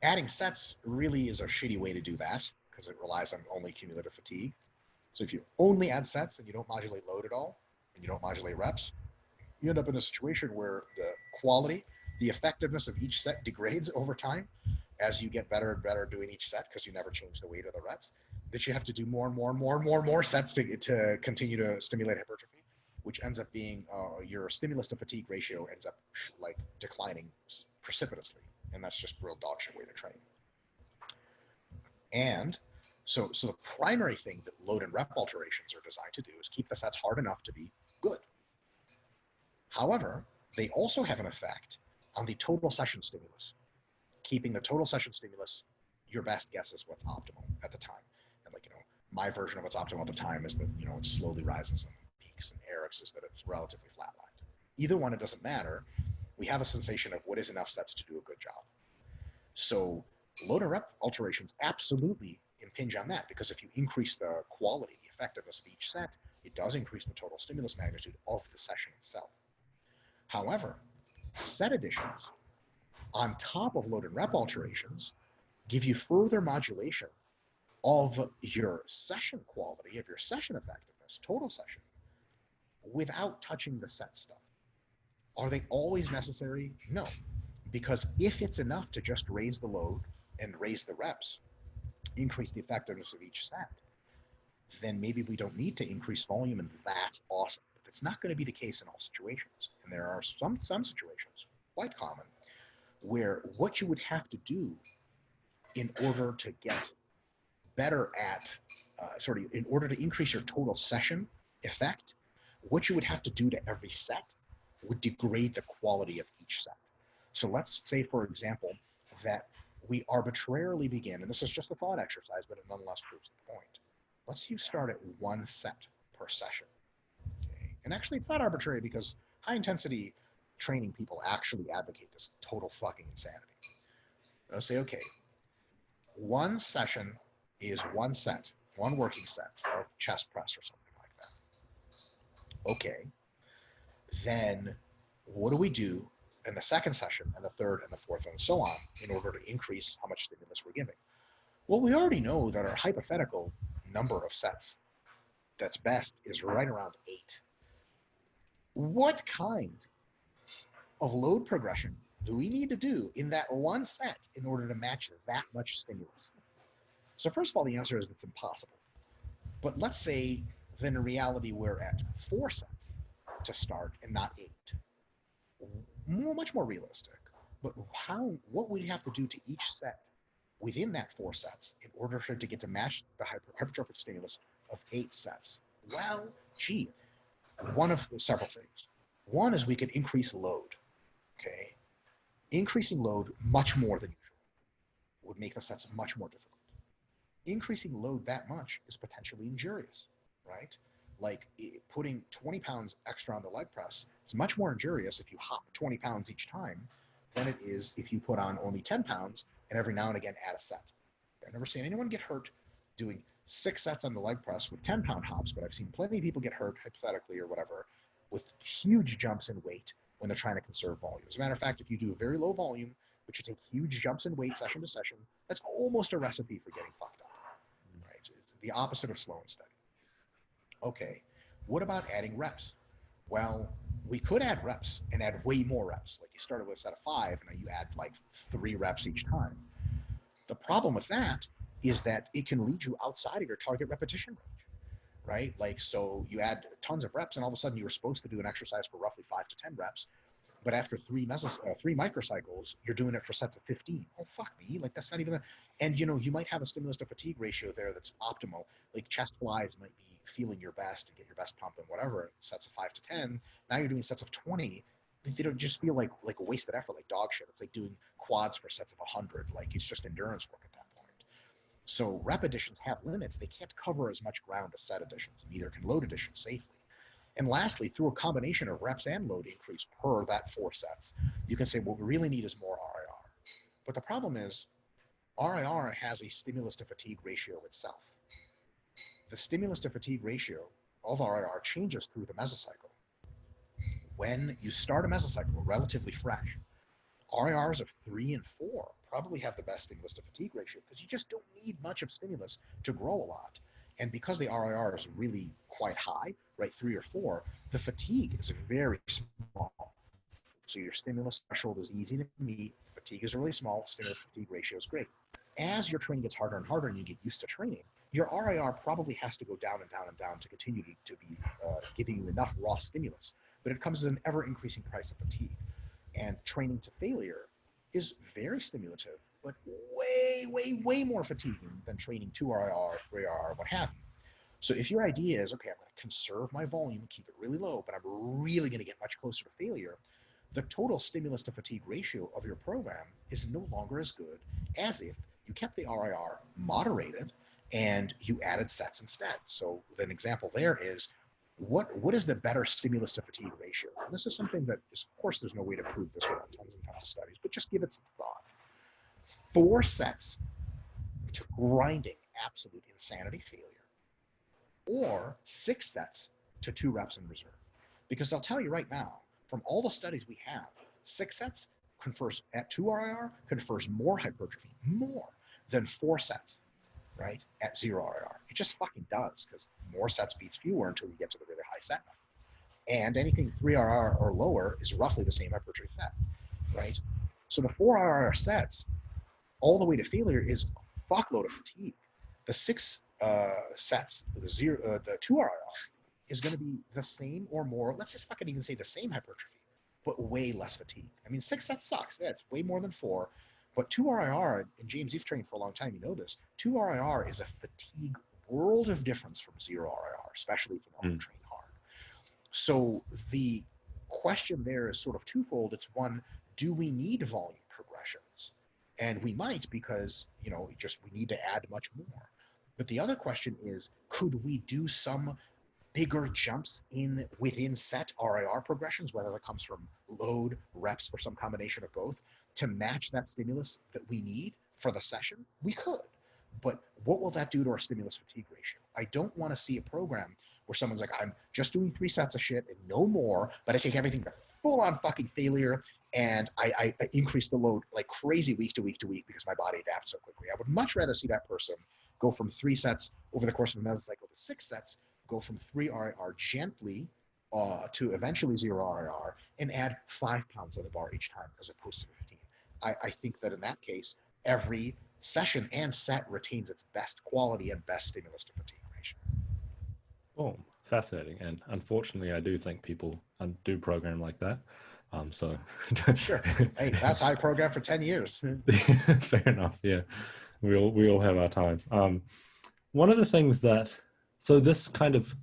adding sets really is a shitty way to do that because it relies on only cumulative fatigue. So if you only add sets and you don't modulate load at all, and you don't modulate reps, you end up in a situation where the quality, the effectiveness of each set degrades over time as you get better and better doing each set because you never change the weight of the reps, that you have to do more and more sets to continue to stimulate hypertrophy, which ends up being your stimulus to fatigue ratio ends up like declining precipitously. And that's just real dog shit way to train. And so the primary thing that load and rep alterations are designed to do is keep the sets hard enough to be good, However, they also have an effect on the total session stimulus. Keeping the total session stimulus, your best guess is what's optimal at the time. And like, my version of what's optimal at the time is that, it slowly rises and peaks, and Eric's is that it's relatively flatlined. Either one, it doesn't matter. We have a sensation of what is enough sets to do a good job. So load and rep alterations absolutely impinge on that, because if you increase the quality, effectiveness of each set, it does increase the total stimulus magnitude of the session itself. However, set additions on top of load and rep alterations give you further modulation of your session quality, of your session effectiveness, total session, without touching the set stuff. Are they always necessary? No, because if it's enough to just raise the load and raise the reps, increase the effectiveness of each set, then maybe we don't need to increase volume, and that's awesome. But it's not going to be the case in all situations. And there are some situations, quite common, where what you would have to do in order to get better at, in order to increase your total session effect, what you would have to do to every set would degrade the quality of each set. So let's say, for example, that we arbitrarily begin, and this is just a thought exercise, but it nonetheless proves the point. Let's say you start at 1 set per session. Okay? And actually, it's not arbitrary, because high-intensity training people actually advocate this total fucking insanity. They'll say, okay, 1 session is 1 set, 1 working set of chest press or something like that. Okay, then what do we do in the second session, and the third, and the fourth, and so on, in order to increase how much stimulus we're giving? Well, we already know that our hypothetical number of sets that's best is right around 8. What kind of load progression do we need to do in that 1 set in order to match that much stimulus? So first of all, the answer is it's impossible. But let's say then in reality we're at 4 sets to start and not 8. Much more realistic. But what would you have to do to each set within that 4 sets in order for it to get to match the hypertrophic stimulus of 8 sets? Well, gee, one of several things. One is we could increase load. Okay, increasing load much more than usual would make the sets much more difficult. Increasing load that much is potentially injurious, right? Like putting 20 pounds extra on the leg press is much more injurious if you hop 20 pounds each time than it is if you put on only 10 pounds and every now and again add a set. I've never seen anyone get hurt doing 6 sets on the leg press with 10-pound hops, but I've seen plenty of people get hurt, hypothetically or whatever, with huge jumps in weight when they're trying to conserve volume. As a matter of fact, if you do a very low volume, but you take huge jumps in weight session to session, that's almost a recipe for getting fucked up. Right? It's the opposite of slow and steady. Okay, what about adding reps? Well, we could add reps and add way more reps. Like you started with a set of 5, and now you add like 3 reps each time. The problem with that is that it can lead you outside of your target repetition range, right? Like, so you add tons of reps, and all of a sudden you were supposed to do an exercise for roughly 5 to 10 reps, but after 3 microcycles, you're doing it for sets of 15. Oh, fuck me. Like, that's not even and you might have a stimulus to fatigue ratio there that's optimal. Like chest flies might be feeling your best and get your best pump and whatever, sets of 5 to 10. Now you're doing sets of 20. They don't just feel like a wasted effort, like dog shit. It's like doing quads for sets of 100. Like, it's just endurance work at that point. So rep additions have limits. They can't cover as much ground as set additions. Neither can load additions safely. And lastly, through a combination of reps and load increase per that 4 sets, you can say what we really need is more RIR. But the problem is RIR has a stimulus to fatigue ratio itself. The stimulus to fatigue ratio of RIR changes through the mesocycle. When you start a mesocycle relatively fresh, RIRs of 3 and 4 probably have the best stimulus to fatigue ratio, because you just don't need much of stimulus to grow a lot. And because the RIR is really quite high, right, 3 or 4, the fatigue is very small. So your stimulus threshold is easy to meet, fatigue is really small, stimulus fatigue ratio is great. As your training gets harder and harder and you get used to training, your RIR probably has to go down and down and down to continue to be giving you enough raw stimulus. But it comes at an ever-increasing price of fatigue. And training to failure is very stimulative, but way, way, way more fatiguing than training 2 RIR, 3 RIR, what have you. So if your idea is, okay, I'm going to conserve my volume, keep it really low, but I'm really going to get much closer to failure, the total stimulus to fatigue ratio of your program is no longer as good as if you kept the RIR moderated and you added sets instead. So an example there is, what is the better stimulus to fatigue ratio? And this is something that is, of course, there's no way to prove this without tons and tons of studies, but just give it some thought. 4 sets to grinding absolute insanity failure, or 6 sets to 2 reps in reserve. Because I'll tell you right now, from all the studies we have, 6 sets confers at 2 RIR confers more hypertrophy, more than 4 sets, right, at 0 RIR. It just fucking does, because more sets beats fewer until you get to the really high set number. And anything 3 RIR or lower is roughly the same hypertrophy set, right? So the 4 RIR sets, all the way to failure, is a fuckload of fatigue. The 6 sets, the 2 RIR, is going to be the same or more, let's just fucking even say the same hypertrophy, but way less fatigue. I mean, 6 sets sucks. Yeah, it's way more than 4. But 2 RIR, and James, you've trained for a long time, you know this, 2 RIR is a fatigue world of difference from 0 RIR, especially if you know how to train hard. So the question there is sort of twofold. It's one, do we need volume progressions? And we might, because, you know, we need to add much more. But the other question is, could we do some bigger jumps within set RIR progressions, whether that comes from load, reps, or some combination of both, to match that stimulus that we need for the session? We could. But what will that do to our stimulus fatigue ratio? I don't want to see a program where someone's like, I'm just doing 3 sets of shit and no more, but I take everything to full on fucking failure, and I increase the load like crazy week to week to week because my body adapts so quickly. I would much rather see that person go from 3 sets over the course of a mesocycle to 6 sets, go from 3 RIR gently to eventually 0 RIR, and add 5 pounds on the bar each time as opposed to 15. I think that in that case, every session and set retains its best quality and best stimulus to fatigue ratio. Oh, fascinating. And unfortunately, I do think people do program like that. So sure. Hey, that's how I programmed for 10 years. Fair enough. Yeah, we all have our time. One of the things so this kind of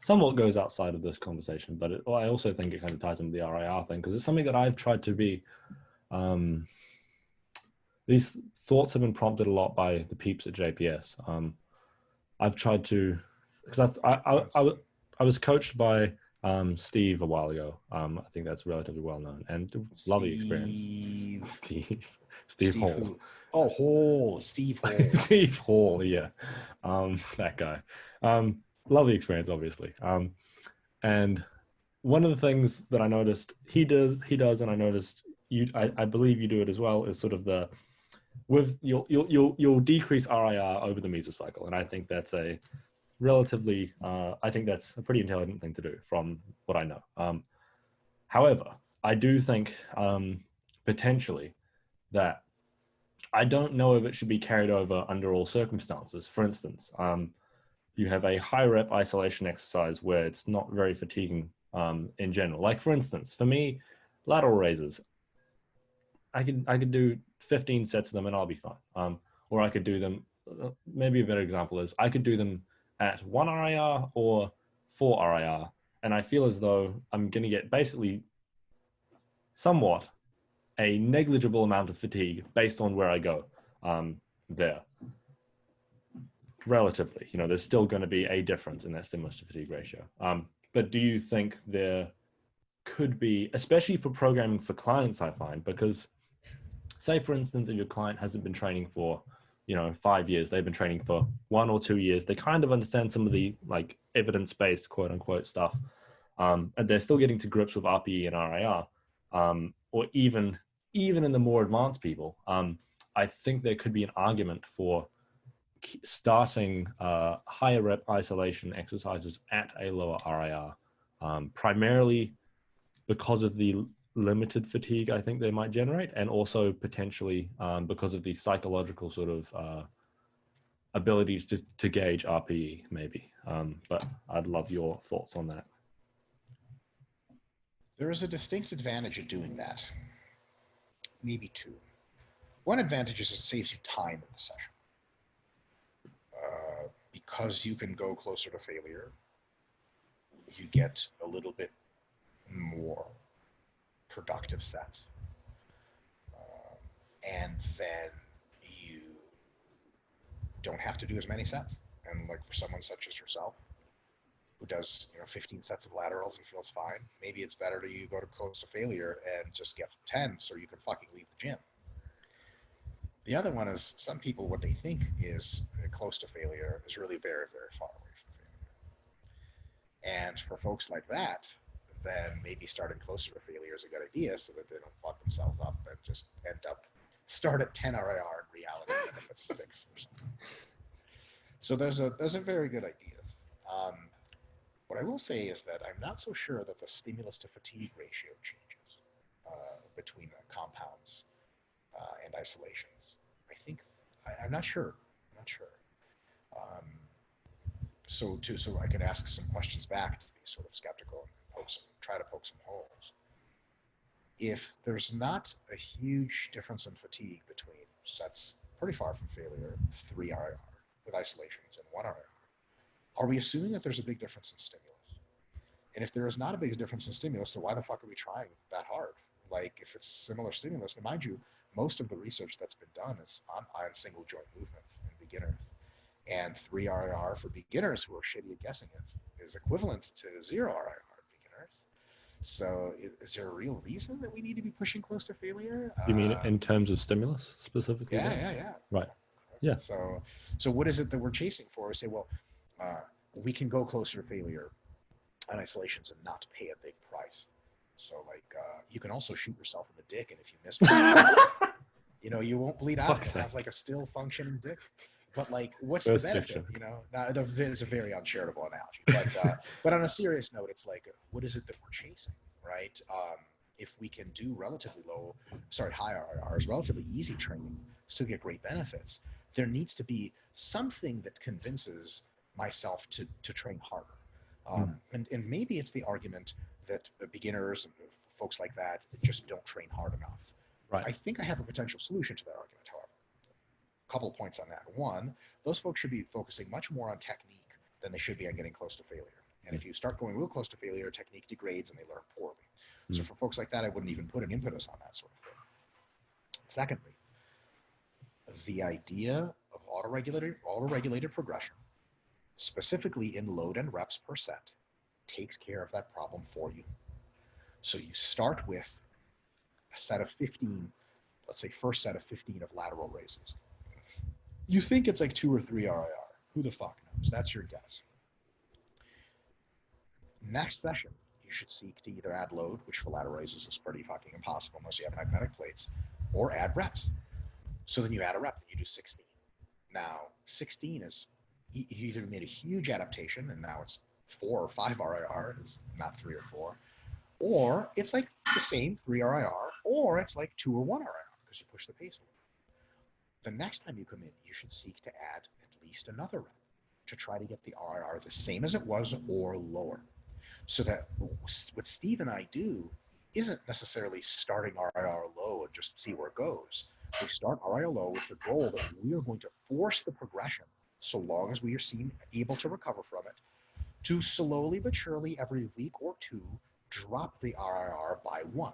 somewhat goes outside of this conversation, but I also think it kind of ties into the RIR thing, because it's something that I've tried to be. These thoughts have been prompted a lot by the peeps at JPS. I've tried to, because I was coached by Steve a while ago. I think that's relatively well known and lovely experience. Steve Hall. Who? Oh, Hall. Steve Hall. Steve Hall. Yeah, that guy. Lovely experience, obviously. And one of the things that I noticed he does, and I noticed I believe you do it as well, is sort of you'll decrease RIR over the mesocycle, and I think that's a relatively I think that's a pretty intelligent thing to do from what I know. However, I do think potentially that I don't know if it should be carried over under all circumstances. For instance, you have a high rep isolation exercise where it's not very fatiguing in general. Like for instance, for me, lateral raises, I could do 15 sets of them and I'll be fine. Or I could do them, maybe a better example is I could do them at 1 RIR or 4 RIR, and I feel as though I'm going to get basically somewhat a negligible amount of fatigue based on where I go there. Relatively, you know, there's still going to be a difference in that stimulus to fatigue ratio. But do you think there could be, especially for programming for clients, I find, because say for instance, if your client hasn't been training for, 5 years, they've been training for 1 or 2 years, they kind of understand some of the like evidence-based quote unquote stuff, and they're still getting to grips with RPE and RIR, or even in the more advanced people, I think there could be an argument for starting higher rep isolation exercises at a lower RIR, primarily because of the limited fatigue I think they might generate, and also potentially because of the psychological sort of abilities to gauge RPE maybe. But I'd love your thoughts on that. There is a distinct advantage of doing that. Maybe 2. One advantage is it saves you time in the session. because you can go closer to failure, you get a little bit more productive sets. And then you don't have to do as many sets. And like for someone such as yourself, who does 15 sets of laterals and feels fine, maybe it's better to you go to close to failure and just get 10 so you can fucking leave the gym. The other one is some people, what they think is close to failure is really very, very far away from failure. And for folks like that, then maybe starting closer to failure is a good idea so that they don't fuck themselves up and just end up start at 10 RIR in reality and end up at 6 or something. So those are very good ideas. What I will say is that I'm not so sure that the stimulus to fatigue ratio changes between compounds and isolations. I'm not sure. So I could ask some questions back to be sort of skeptical and try to poke some holes. If there's not a huge difference in fatigue between sets pretty far from failure, 3 RIR with isolations and 1 RIR, are we assuming that there's a big difference in stimulus? And if there is not a big difference in stimulus, then why the fuck are we trying that hard? Like, if it's similar stimulus, and mind you, most of the research that's been done is on single joint movements in beginners. And 3 RIR for beginners who are shitty at guessing it is equivalent to 0 RIR beginners. So is there a real reason that we need to be pushing close to failure? You mean in terms of stimulus specifically? Yeah. Right. Yeah. So what is it that we're chasing for? We say, well, we can go closer to failure on isolations and not pay a big price. So like you can also shoot yourself in the dick, and if you miss one, you won't bleed out. You'll have like a still functioning dick. But like, what's the benefit? Now it's a very uncharitable analogy, but on a serious note, it's like, what is it that we're chasing, right? If we can do high RIRs, relatively easy training, still get great benefits, there needs to be something that convinces myself to train harder. And maybe it's the argument that beginners and folks like that just don't train hard enough. Right. I think I have a potential solution to that argument, however. Couple of points on that. One, those folks should be focusing much more on technique than they should be on getting close to failure. And if you start going real close to failure, technique degrades and they learn poorly. So for folks like that, I wouldn't even put an impetus on that sort of thing. Secondly, the idea of auto-regulated progression, specifically in load and reps per set, takes care of that problem for you. So you start with a set of 15, let's say first set of 15 of lateral raises. You think it's like 2 or 3 RIR. Who the fuck knows? That's your guess. Next session, you should seek to either add load, which for lateral raises is pretty fucking impossible unless you have magnetic plates, or add reps. So then you add a rep, then you do 16. Now, 16 is, you either made a huge adaptation, and now it's 4 or 5 RIR, it's not 3 or 4, or it's like the same 3 RIR, or it's like 2 or 1 RIR, because you push the pace a little. The next time you come in, you should seek to add at least another rep to try to get the RIR the same as it was or lower. So that what Steve and I do isn't necessarily starting RIR low and just see where it goes. We start RIR low with the goal that we are going to force the progression, so long as we are seen able to recover from it, to slowly but surely every week or two drop the RIR by 1.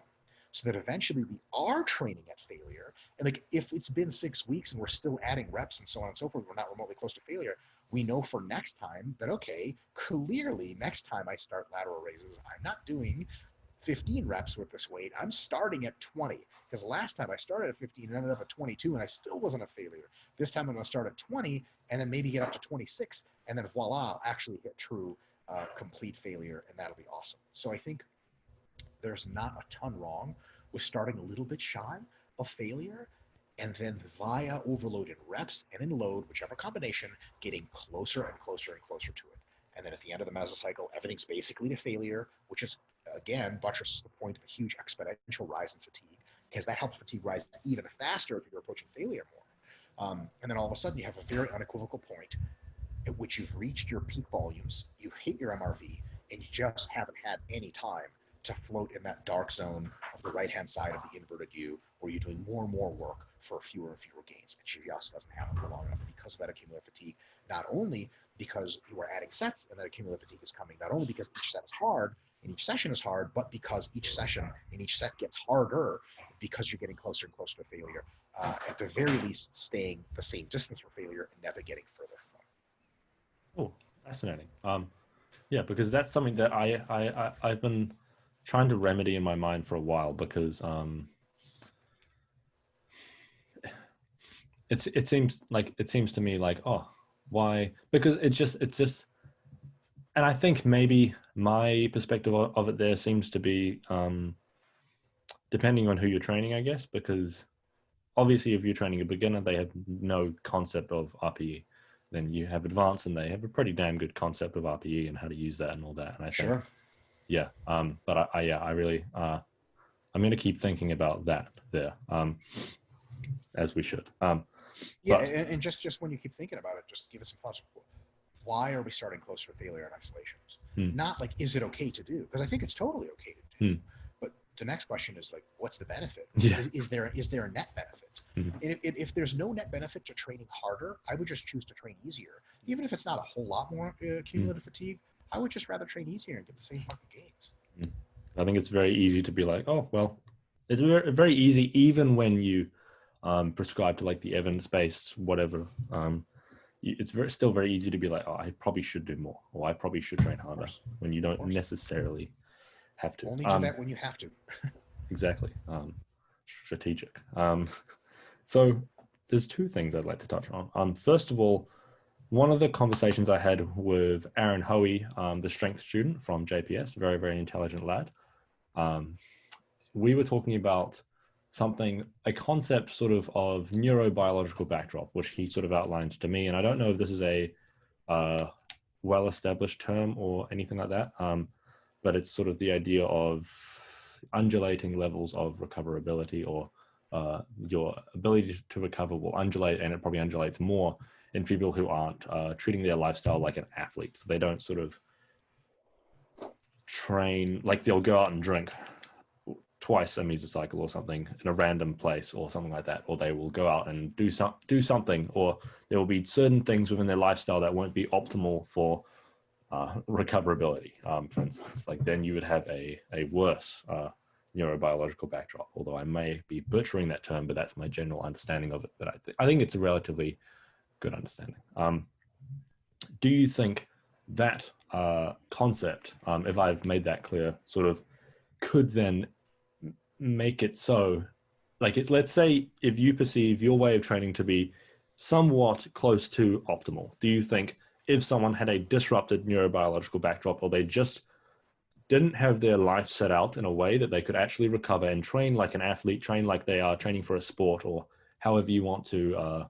So that eventually we are training at failure. And like, if it's been 6 weeks and we're still adding reps and so on and so forth, we're not remotely close to failure, we know for next time that, okay, clearly next time I start lateral raises, I'm not doing 15 reps with this weight. I'm starting at 20, because last time I started at 15 and ended up at 22 and I still wasn't a failure. This time I'm going to start at 20 and then maybe get up to 26, and then voila, I'll actually hit true complete failure, and that'll be awesome. So I think there's not a ton wrong with starting a little bit shy of failure, and then via overload in reps and in load, whichever combination, getting closer and closer and closer to it. And then at the end of the mesocycle, everything's basically to failure, which is, again, buttresses the point of a huge exponential rise in fatigue, because that helps fatigue rise even faster if you're approaching failure more. And then all of a sudden, you have a very unequivocal point at which you've reached your peak volumes, you hit your MRV, and you just haven't had any time to float in that dark zone of the right-hand side of the inverted U, where you're doing more and more work for fewer and fewer gains. It just doesn't happen for long enough because of that accumulative fatigue, not only because you are adding sets and that accumulative fatigue is coming, not only because each set is hard and each session is hard, but because each session and each set gets harder because you're getting closer and closer to failure. At the very least, staying the same distance from failure and never getting further from it. Oh, fascinating. Yeah, because that's something that I've been trying to remedy in my mind for a while, because it seems to me like, oh, why? Because it's just, and I think maybe my perspective of it there seems to be depending on who you're training, I guess, because obviously if you're training a beginner, they have no concept of RPE. Then you have advanced and they have a pretty damn good concept of RPE and how to use that and all that. And I think, Sure. yeah, but I really, I'm going to keep thinking about that there, as we should. Yeah, but, and just when you keep thinking about it, just give it some thoughts. Why are we starting closer to failure in isolations? Not like, is it okay to do? Because I think it's totally okay to do. But the next question is like, what's the benefit? Yeah. Is there a net benefit? If there's no net benefit to training harder, I would just choose to train easier. Even if it's not a whole lot more cumulative fatigue, I would just rather train easier and get the same fucking gains. I think it's very easy to be like, oh, well, it's very easy, even when you prescribe to like the evidence-based whatever. It's still very easy to be like, oh, I probably should do more, or I probably should train harder, when you don't necessarily have to. Only do that when you have to. Exactly. Strategic. So there's two things I'd like to touch on. First of all, one of the conversations I had with Aaron Hoey, the strength student from JPS, very, very intelligent lad, we were talking about a concept sort of neurobiological backdrop, which he sort of outlined to me. And I don't know if this is a well-established term or anything like that, but it's sort of the idea of undulating levels of recoverability, or your ability to recover will undulate, and it probably undulates more in people who aren't treating their lifestyle like an athlete. So they don't sort of train, like they'll go out and drink twice a mesocycle or something in a random place or something like that, or they will go out and do something, or there will be certain things within their lifestyle that won't be optimal for recoverability. For instance, like then you would have a worse neurobiological backdrop, although I may be butchering that term, but that's my general understanding of it. But I think it's a relatively good understanding. Do you think that concept, if I've made that clear, sort of could then make it so, like, let's say if you perceive your way of training to be somewhat close to optimal, do you think if someone had a disrupted neurobiological backdrop, or they just didn't have their life set out in a way that they could actually recover and train like an athlete, train like they are training for a sport, or however you want to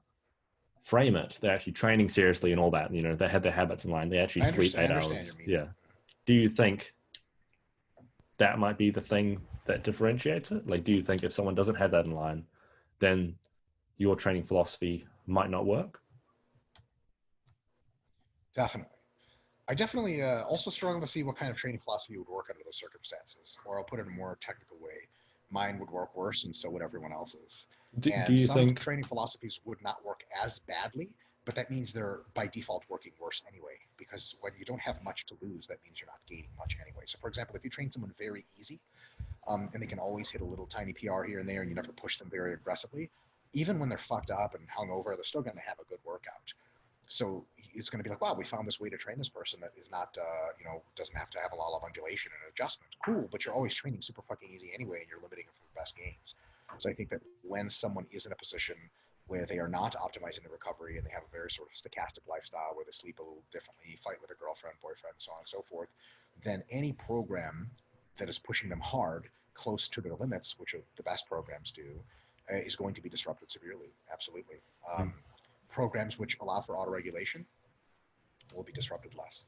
frame it, they're actually training seriously and all that, they had their habits in line, they actually sleep 8 hours. Yeah. Do you think that might be the thing that differentiates it? Like, do you think if someone doesn't have that in line, then your training philosophy might not work? Definitely. I definitely also struggle to see what kind of training philosophy would work under those circumstances. Or I'll put it in a more technical way. Mine would work worse, and so would everyone else's. Do you some think training philosophies would not work as badly, but that means they're by default working worse anyway, because when you don't have much to lose, that means you're not gaining much anyway. So for example, if you train someone very easy, and they can always hit a little tiny PR here and there, and you never push them very aggressively, even when they're fucked up and hungover, they're still going to have a good workout. So it's going to be like, wow, we found this way to train this person that is not, doesn't have to have a lot of undulation and adjustment. Cool, but you're always training super fucking easy anyway, and you're limiting it for the best games. So I think that when someone is in a position where they are not optimizing the recovery and they have a very sort of stochastic lifestyle where they sleep a little differently, fight with a girlfriend, boyfriend, so on and so forth, then any program that is pushing them hard, close to their limits, which the best programs do, is going to be disrupted severely. Absolutely. Programs which allow for autoregulation will be disrupted less.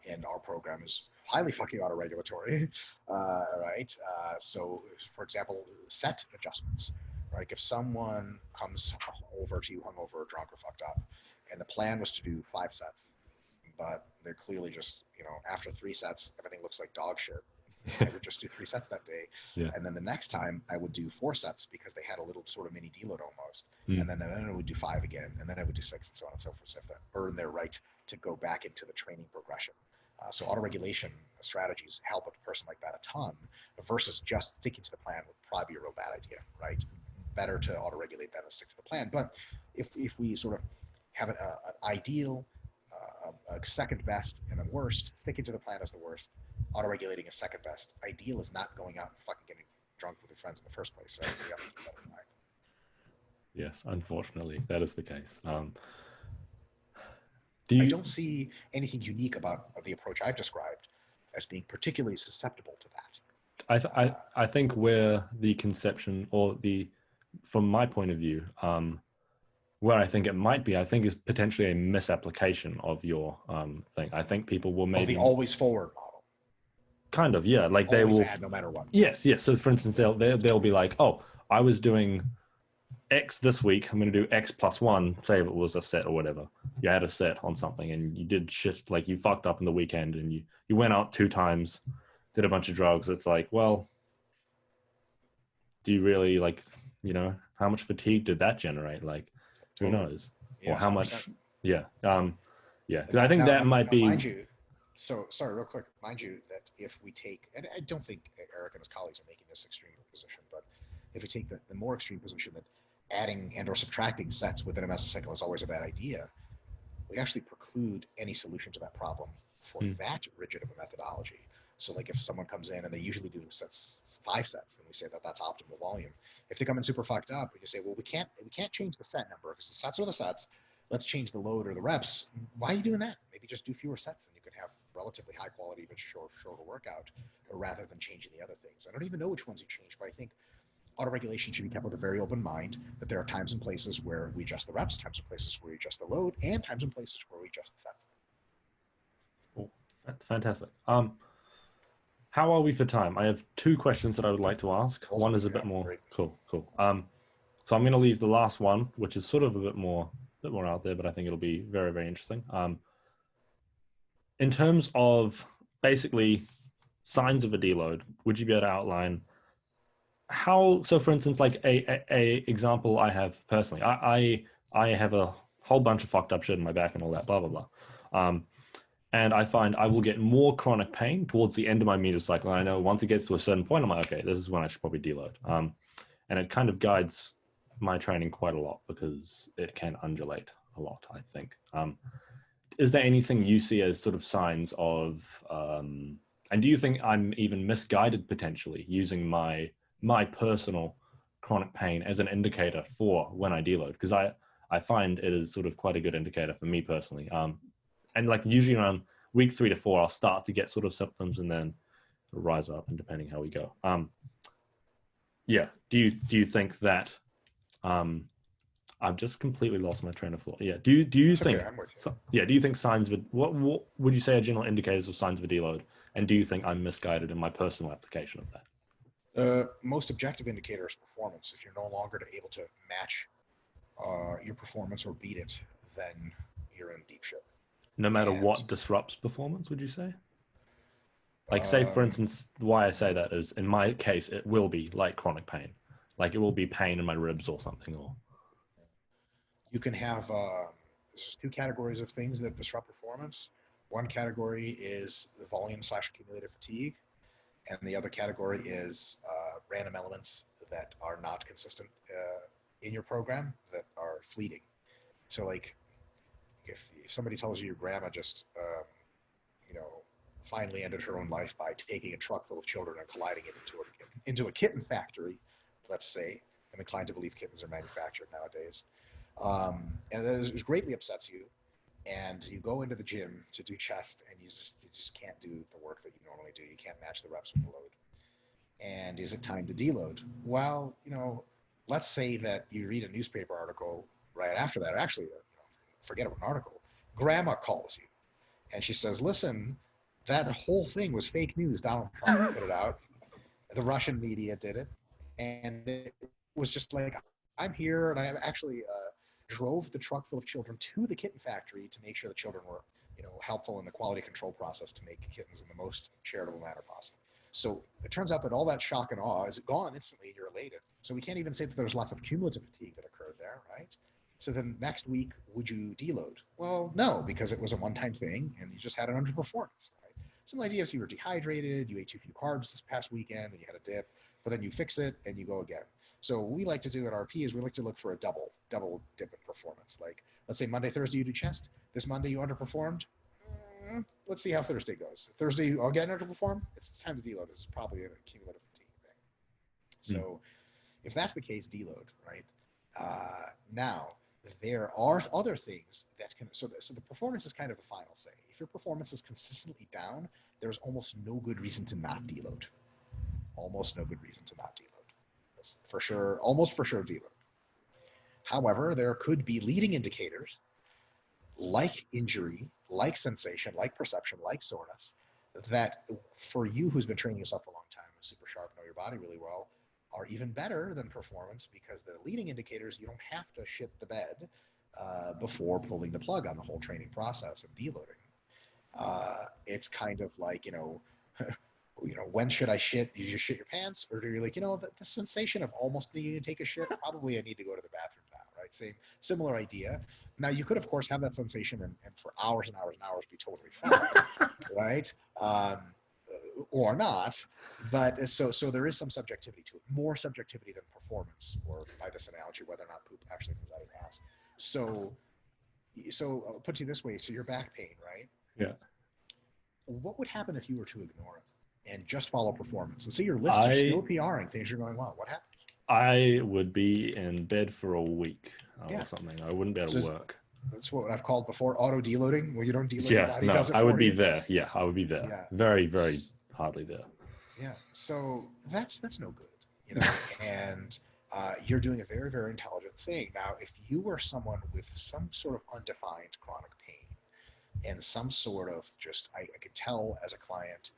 And our program is highly fucking autoregulatory, right? So, for example, set adjustments. Like if someone comes over to you hungover, drunk, or fucked up, and the plan was to do 5 sets, but they're clearly just, after 3 sets, everything looks like dog shit. I would just do 3 sets that day. Yeah. And then the next time I would do 4 sets because they had a little sort of mini deload almost. Mm. And then I would do 5 again. And then I would do 6 and so on and so forth. So that earn their right to go back into the training progression. So autoregulation strategies help a person like that a ton versus just sticking to the plan would probably be a real bad idea, right? Better to autoregulate than to stick to the plan. But if we sort of have an ideal, a second best, and a worst, sticking to the plan is the worst. Autoregulating is second best. Ideal is not going out and fucking getting drunk with your friends in the first place, right? So we have to keep that in mind. Yes, unfortunately, that is the case. I don't see anything unique about the approach I've described as being particularly susceptible to that. I think where the conception from my point of view, where I think it might be, I think is potentially a misapplication of your thing. I think people will maybe the always forward model. Kind of, yeah. Like they always will add no matter what. Yes. So for instance, they'll be like, oh, I was doing X this week. I'm going to do X plus 1. Say if it was a set or whatever. You had a set on something and you did shit, like you fucked up in the weekend and you went out 2 times, did a bunch of drugs. It's like, well, do you really how much fatigue did that generate? Like, who knows? Yeah, or how 100%. much? Yeah. Yeah. Because I think that might be. Mind you, so sorry, real quick. Mind you that if we take, and I don't think Eric and his colleagues are making this extreme position, but if we take the more extreme position that adding and or subtracting sets within a mesocycle is always a bad idea, we actually preclude any solution to that problem for that rigid of a methodology. So like if someone comes in and they usually do 5 sets, and we say that that's optimal volume. If they come in super fucked up, we just say, well, we can't change the set number because the sets are the sets. Let's change the load or the reps. Why are you doing that? Maybe just do fewer sets and you could have relatively high quality but shorter workout rather than changing the other things. I don't even know which ones you change, but I think autoregulation should be kept with a very open mind that there are times and places where we adjust the reps, times and places where we adjust the load, and times and places where we adjust the sets. Cool. Fantastic. How are we for time? I have 2 questions that I would like to ask. One is a bit more great. Cool. So I'm going to leave the last one, which is sort of a bit more out there, but I think it'll be very, very interesting. In terms of basically signs of a deload, would you be able to outline how? So, for instance, like a example I have personally, I have a whole bunch of fucked up shit in my back and all that, blah blah blah. And I find I will get more chronic pain towards the end of my mesocycle. And I know once it gets to a certain point, I'm like, okay, this is when I should probably deload. And it kind of guides my training quite a lot because it can undulate a lot, I think. Is there anything you see as sort of signs of, and do you think I'm even misguided potentially using my personal chronic pain as an indicator for when I deload? Because I find it is sort of quite a good indicator for me personally. And like usually around week 3 to 4, I'll start to get sort of symptoms and then rise up, and depending how we go. Yeah. Do you think that? I've just completely lost my train of thought. Yeah. Do you think? Okay, I'm with you. Yeah. Do you think signs of what would you say are general indicators of signs of a deload? And do you think I'm misguided in my personal application of that? Most objective indicator is performance. If you're no longer able to match your performance or beat it, then you're in deep shit. No matter what disrupts performance, would you say? Like, say, for instance, why I say that is, in my case, it will be like chronic pain. Like, it will be pain in my ribs or something. Or you can have, there's 2 categories of things that disrupt performance. One category is the volume/accumulated fatigue, and the other category is random elements that are not consistent in your program, that are fleeting. So, like, if somebody tells you your grandma just, finally ended her own life by taking a truck full of children and colliding it into a kitten factory, let's say, I'm inclined to believe kittens are manufactured nowadays, and that it greatly upsets you, and you go into the gym to do chest, and you just can't do the work that you normally do. You can't match the reps with the load. And is it time to deload? Well, let's say that you read a newspaper article right after that, or actually, forget about an article. Grandma calls you, and she says, "Listen, that whole thing was fake news. Donald Trump put it out. The Russian media did it, and it was just like, I'm here, and I actually drove the truck full of children to the kitten factory to make sure the children were, helpful in the quality control process to make kittens in the most charitable manner possible." So it turns out that all that shock and awe is gone instantly and you're elated. So we can't even say that there's lots of cumulative fatigue that occurred there, right? So then next week, would you deload? Well, no, because it was a one-time thing and you just had an underperformance, right? Similar idea is you were dehydrated, you ate too few carbs this past weekend and you had a dip, but then you fix it and you go again. So what we like to do at RP is we like to look for a double dip in performance. Like, let's say Monday, Thursday you do chest. This Monday you underperformed. Let's see how Thursday goes. Thursday you again underperform. It's time to deload. This is probably a cumulative fatigue thing. So if that's the case, deload, right? Now, there are other things that can, so the performance is kind of the final say. If your performance is consistently down, there's almost no good reason to not deload. Almost no good reason to not deload. That's for sure, almost for sure deload. However, there could be leading indicators like injury, like sensation, like perception, like soreness, that for you who's been training yourself for a long time, super sharp, know your body really well, are even better than performance because they're leading indicators. You don't have to shit the bed before pulling the plug on the whole training process of deloading. It's kind of like, when should I shit? Do you just shit your pants? Or do you like, the sensation of almost needing to take a shit? Probably I need to go to the bathroom now, right? Similar idea. Now, you could, of course, have that sensation and for hours and hours and hours be totally fine, right? Or not. But so there is some subjectivity to it, more subjectivity than performance, or by this analogy, whether or not poop actually comes out of your ass. So I'll put it to you this way. So your back pain, right? Yeah. What would happen if you were to ignore it and just follow performance? Let's say your lifts are still PRing, things are going well. What happens? I would be in bed for a week or something. I wouldn't be able to work. That's what I've called before auto deloading, where you don't deload your body. Does it I would be you. there. Yeah, I would be there. Yeah. Very, very hardly there. Yeah. So that's no good, and you're doing a very, very intelligent thing. Now, if you were someone with some sort of undefined chronic pain and some sort of I could tell as a client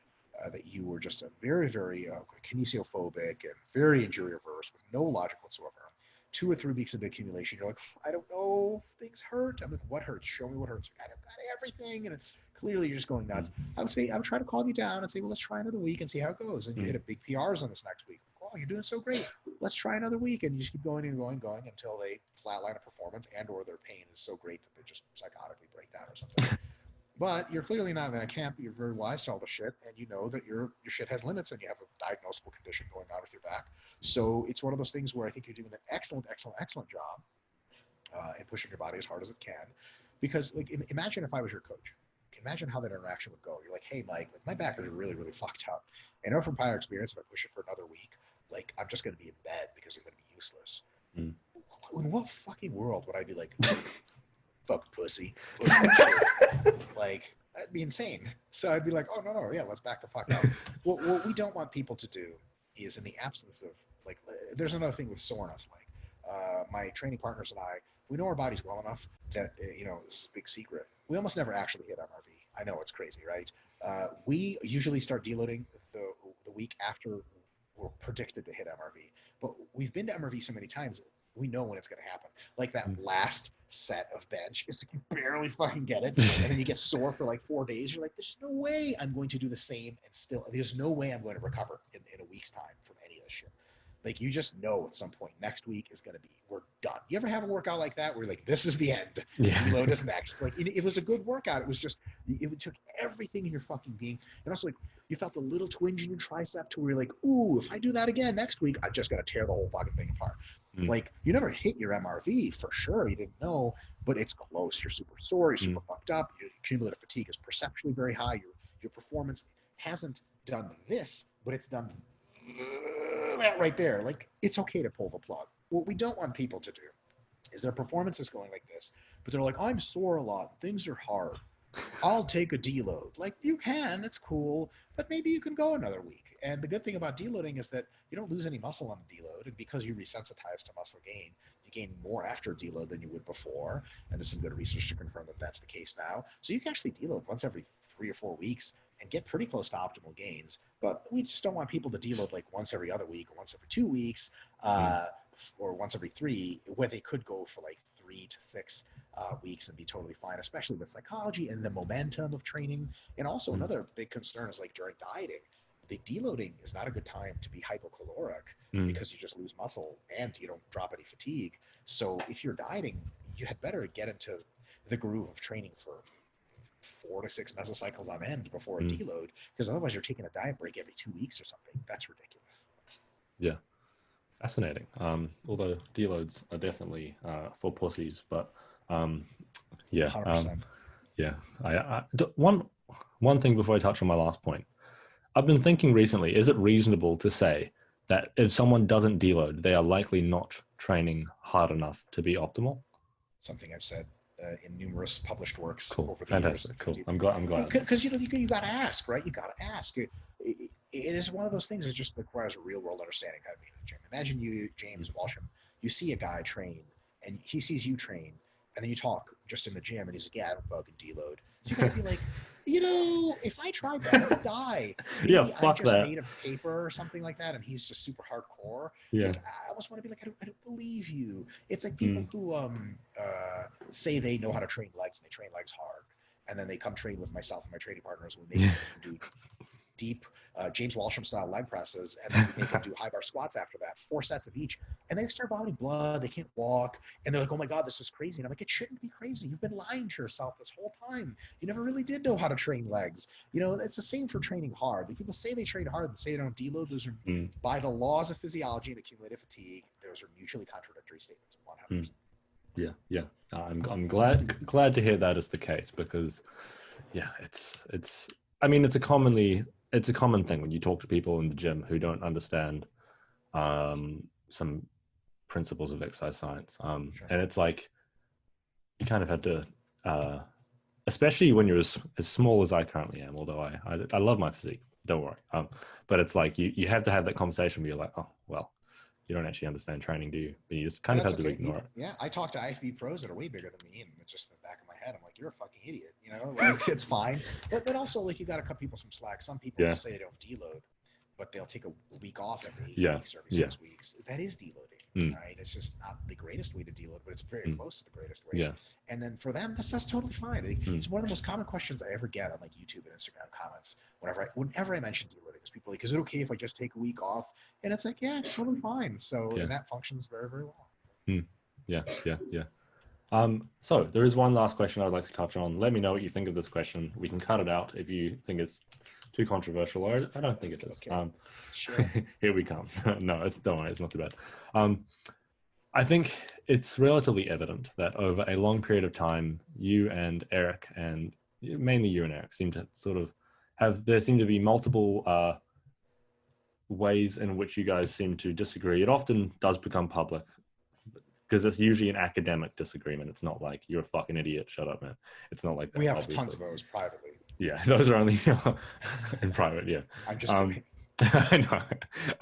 that you were just a very, very kinesiophobic and very injury averse with no logic whatsoever. 2 or 3 weeks of accumulation, you're like, I don't know, things hurt. I'm like, what hurts? Show me what hurts. I've got everything, and clearly you're just going nuts. I would try to calm you down and say, well, let's try another week and see how it goes. And you hit a big PRs on this next week. Oh, you're doing so great. Let's try another week, and you just keep going and going until they flatline a performance and/or their pain is so great that they just psychotically break down or something. But you're clearly not in that camp. You're very wise to all the shit, and you know that your shit has limits, and you have a diagnosable condition going on with your back. So it's one of those things where I think you're doing an excellent job in pushing your body as hard as it can. Because imagine if I was your coach. Imagine how that interaction would go. You're like, hey, Mike, my back is really, really fucked up. I know from prior experience, if I push it for another week, I'm just going to be in bed because it's going to be useless. In what fucking world would I be like, fuck pussy? That'd be insane. So I'd be like, oh, no, yeah, let's back the fuck up. What we don't want people to do is, in the absence of, there's another thing with soreness. My training partners and I, we know our bodies well enough that, this is a big secret. We almost never actually hit MRV. I know it's crazy, right? We usually start deloading the week after we're predicted to hit MRV. But we've been to MRV so many times, we know when it's going to happen. Like that last set of bench, it's like you barely fucking get it, and then you get sore for 4 days. You're like, there's no way I'm going to do the same, and there's no way I'm going to recover in a week's time from any of this shit. You just know at some point next week is going to be, we're done. You ever have a workout like that where you're like, this is the end, deload is next? It was a good workout. It was just, it took everything in your fucking being. And also you felt a little twinge in your tricep to where you're like, ooh, if I do that again next week, I'm just going to tear the whole fucking thing apart. You never hit your MRV for sure. You didn't know, but it's close. You're super sore. You're super fucked up. Your cumulative fatigue is perceptually very high. Your performance hasn't done this, but it's done that right there. It's okay to pull the plug. What we don't want people to do is their performance is going like this, but they're like, I'm sore a lot. Things are hard. I'll take a deload. You can, it's cool, but maybe you can go another week. And the good thing about deloading is that you don't lose any muscle on the deload, and because you resensitize to muscle gain, you gain more after deload than you would before. And there's some good research to confirm that that's the case now. So you can actually deload once every 3 or 4 weeks and get pretty close to optimal gains. But we just don't want people to deload once every other week or once every 2 weeks or once every 3, where they could go for 3 to 6 weeks and be totally fine, especially with psychology and the momentum of training. And also another big concern is during dieting, the deloading is not a good time to be hypocaloric because you just lose muscle and you don't drop any fatigue. So if you're dieting, you had better get into the groove of training for 4 to 6 mesocycles on end before a deload, because otherwise you're taking a diet break every 2 weeks or something. That's ridiculous. Yeah, fascinating. Although deloads are definitely for pussies, but yeah, 100%. yeah. One thing before I touch on my last point, I've been thinking recently: is it reasonable to say that if someone doesn't deload, they are likely not training hard enough to be optimal? Something I've said in numerous published works Cool, over the fantastic, years. cool. I'm glad. Because you got to ask, right? You got to ask. It is one of those things that just requires a real world understanding how to be in the gym. Imagine you, James Walsham, you see a guy train, and he sees you train, and then you talk just in the gym, and he's like, "Yeah, I don't fucking deload." So you got to be like, if I tried that, I'd die. Maybe Yeah, I'm fuck just that. made of paper or something like that, and he's just super hardcore. Yeah. Like, I almost want to be like, I don't believe you. It's like people who say they know how to train legs, and they train legs hard, and then they come train with myself and my training partners. We make them do deep James Walsham style leg presses, and then we make them do high bar squats after that, 4 sets of each, and they start vomiting blood. They can't walk, and they're like, "Oh my god, this is crazy." And I'm like, "It shouldn't be crazy. You've been lying to yourself this whole time. You never really did know how to train legs." It's the same for training hard. Like, people say they train hard, they say they don't deload. Those are by the laws of physiology and accumulative fatigue. Those are mutually contradictory statements. 100%. Yeah. I'm glad to hear that is the case, because yeah, it's I mean, it's a common thing when you talk to people in the gym who don't understand some principles of exercise science. Sure. And it's like, you kind of have to, especially when you're as small as I currently am, although I love my physique, don't worry. But it's like, you have to have that conversation where you're like, oh, well, you don't actually understand training, do you? But you just kind of have to ignore it. Yeah, I talk to IFB pros that are way bigger than me, and it's just in the back of my head, I'm like, you're a fucking idiot. Like, it's fine. But also, like, you got to cut people some slack. Some people say they don't deload, but they'll take a week off every 8 weeks or every 6 weeks. That is deloading, right? It's just not the greatest way to deload, but it's very close to the greatest way. Yeah. And then for them, that's totally fine. It's one of the most common questions I ever get on like YouTube and Instagram comments whenever I mention deloading. Is people like, is it okay if I just take a week off? And it's like, yeah, it's totally fine. So and that functions very, very well. Yeah. So there is one last question I'd like to touch on. Let me know what you think of this question. We can cut it out if you think it's too controversial, or I don't think it is. Okay. Sure. Here we come. No, don't worry, it's not too bad. I think it's relatively evident that over a long period of time, you and Eric, and mainly you and Eric, seem to sort of there seem to be multiple ways in which you guys seem to disagree. It often does become public, because it's usually an academic disagreement. It's not like, you're a fucking idiot, shut up, man. It's not like that. We have obviously tons of those privately. Yeah, those are only in private. Yeah, I'm just kidding. I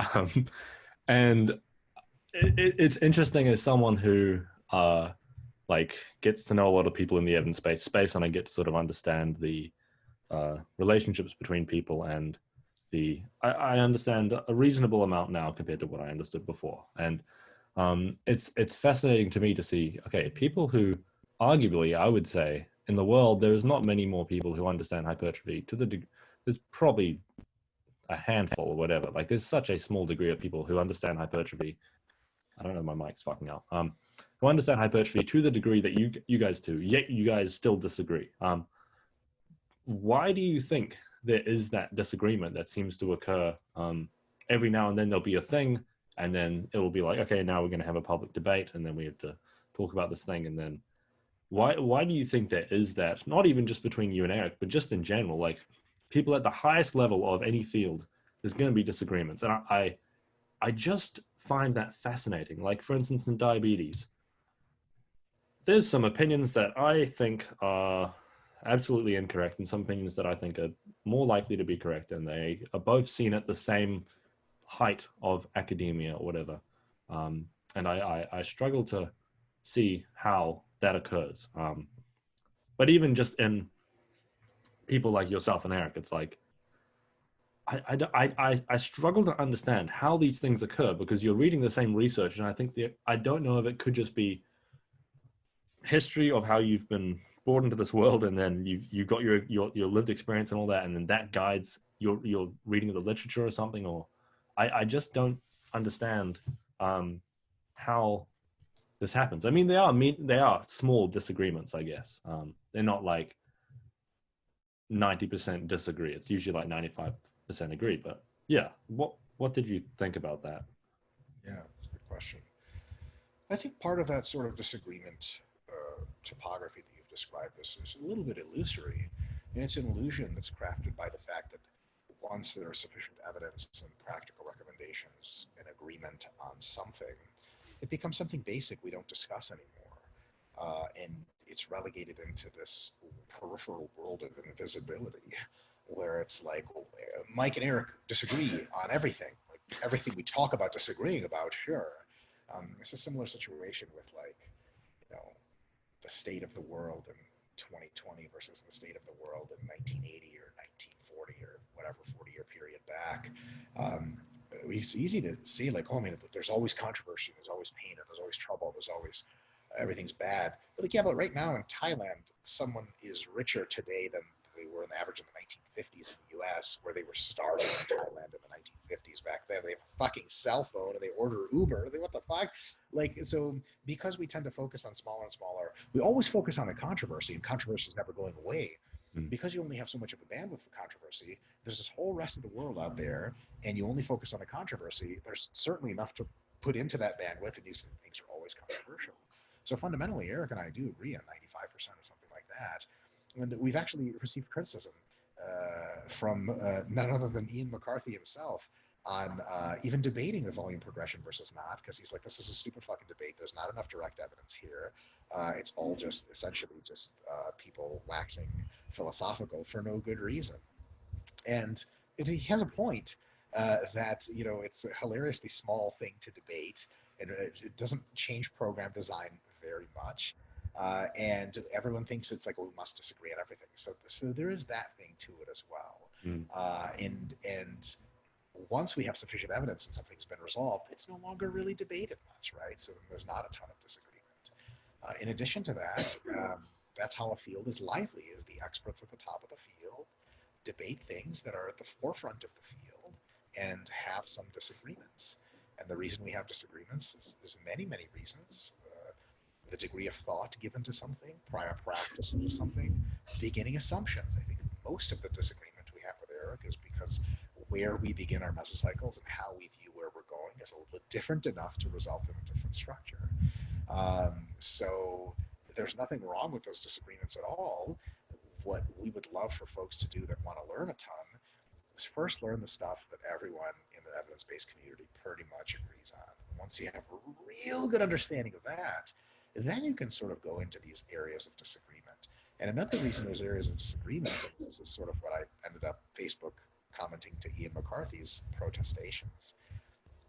know. And it's interesting as someone who like gets to know a lot of people in the evidence-based space, and I get to sort of understand the relationships between people, and I understand a reasonable amount now compared to what I understood before. And it's fascinating to me to see, okay, people who arguably, I would say, in the world, there's not many more people who understand hypertrophy there's probably a handful or whatever. Like, there's such a small degree of people who understand hypertrophy. I don't know, my mic's fucking up. Who understand hypertrophy to the degree that you guys do, yet you guys still disagree. Why do you think there is that disagreement that seems to occur? Every now and then there'll be a thing, and then it will be like, okay, now we're going to have a public debate, and then we have to talk about this thing. And then why do you think there is that, not even just between you and Eric, but just in general, like people at the highest level of any field, there's going to be disagreements. And I just find that fascinating. Like, for instance, in diabetes, there's some opinions that I think are absolutely incorrect, and some opinions that I think are more likely to be correct, and they are both seen at the same height of academia or whatever. And I struggle to see how that occurs. But even just in people like yourself and Eric, it's like, I struggle to understand how these things occur, because you're reading the same research, and I think I don't know if it could just be history of how you've been brought into this world, and then you've got your lived experience and all that, and then that guides you're reading the literature or something, or I just don't understand how this happens. I mean, they are small disagreements, I guess. They're not like 90% disagree. It's usually like 95% agree. But yeah, what did you think about that? Yeah, that's a good question. I think part of that sort of disagreement topography that you've described is a little bit illusory, and it's an illusion that's crafted by the fact that once there is sufficient evidence and practical recommendations and agreement on something, it becomes something basic we don't discuss anymore. And it's relegated into this peripheral world of invisibility where it's like, well, Mike and Eric disagree on everything. Like everything we talk about disagreeing about, sure. It's a similar situation with like, you know, the state of the world in 2020 versus the state of the world in 1980 or 1940 or whatever 40-year period back. It's easy to see like, oh, I mean, there's always controversy, there's always pain, there's always trouble, there's always everything's bad. But like, yeah, but right now in Thailand, someone is richer today than they were on average in the 1950s in the U.S., where they were starving in Thailand in the 1950s. Back then, they have a fucking cell phone and they order Uber. What the fuck? Like, so because we tend to focus on smaller and smaller, we always focus on the controversy, and controversy is never going away. Because you only have so much of a bandwidth for controversy, there's this whole rest of the world out there, and you only focus on the controversy. There's certainly enough to put into that bandwidth, and these things are always controversial. So fundamentally, Eric and I do agree on 95% or something like that. And we've actually received criticism from none other than Ian McCarthy himself on even debating the volume progression versus not, because he's like, this is a stupid fucking debate. There's not enough direct evidence here. It's all just essentially just people waxing philosophical for no good reason. And he has a point that, you know, it's a hilariously small thing to debate, and it doesn't change program design very much. And everyone thinks it's like, well, we must disagree on everything. So there is that thing to it as well. And once we have sufficient evidence and something's been resolved, it's no longer really debated much, right? So then there's not a ton of disagreement. In addition to that, that's how a field is lively, is the experts at the top of the field debate things that are at the forefront of the field and have some disagreements. And the reason we have disagreements is there's many, many reasons. The degree of thought given to something, prior practice into something, beginning assumptions. I think most of the disagreement we have with Eric is because where we begin our mesocycles and how we view where we're going is a little different enough to result in a different structure. So there's nothing wrong with those disagreements at all. What we would love for folks to do that want to learn a ton is first learn the stuff that everyone in the evidence-based community pretty much agrees on. Once you have a real good understanding of that, then you can sort of go into these areas of disagreement. And another reason there's areas of disagreement, and this is sort of what I ended up Facebook commenting to Ian McCarthy's protestations,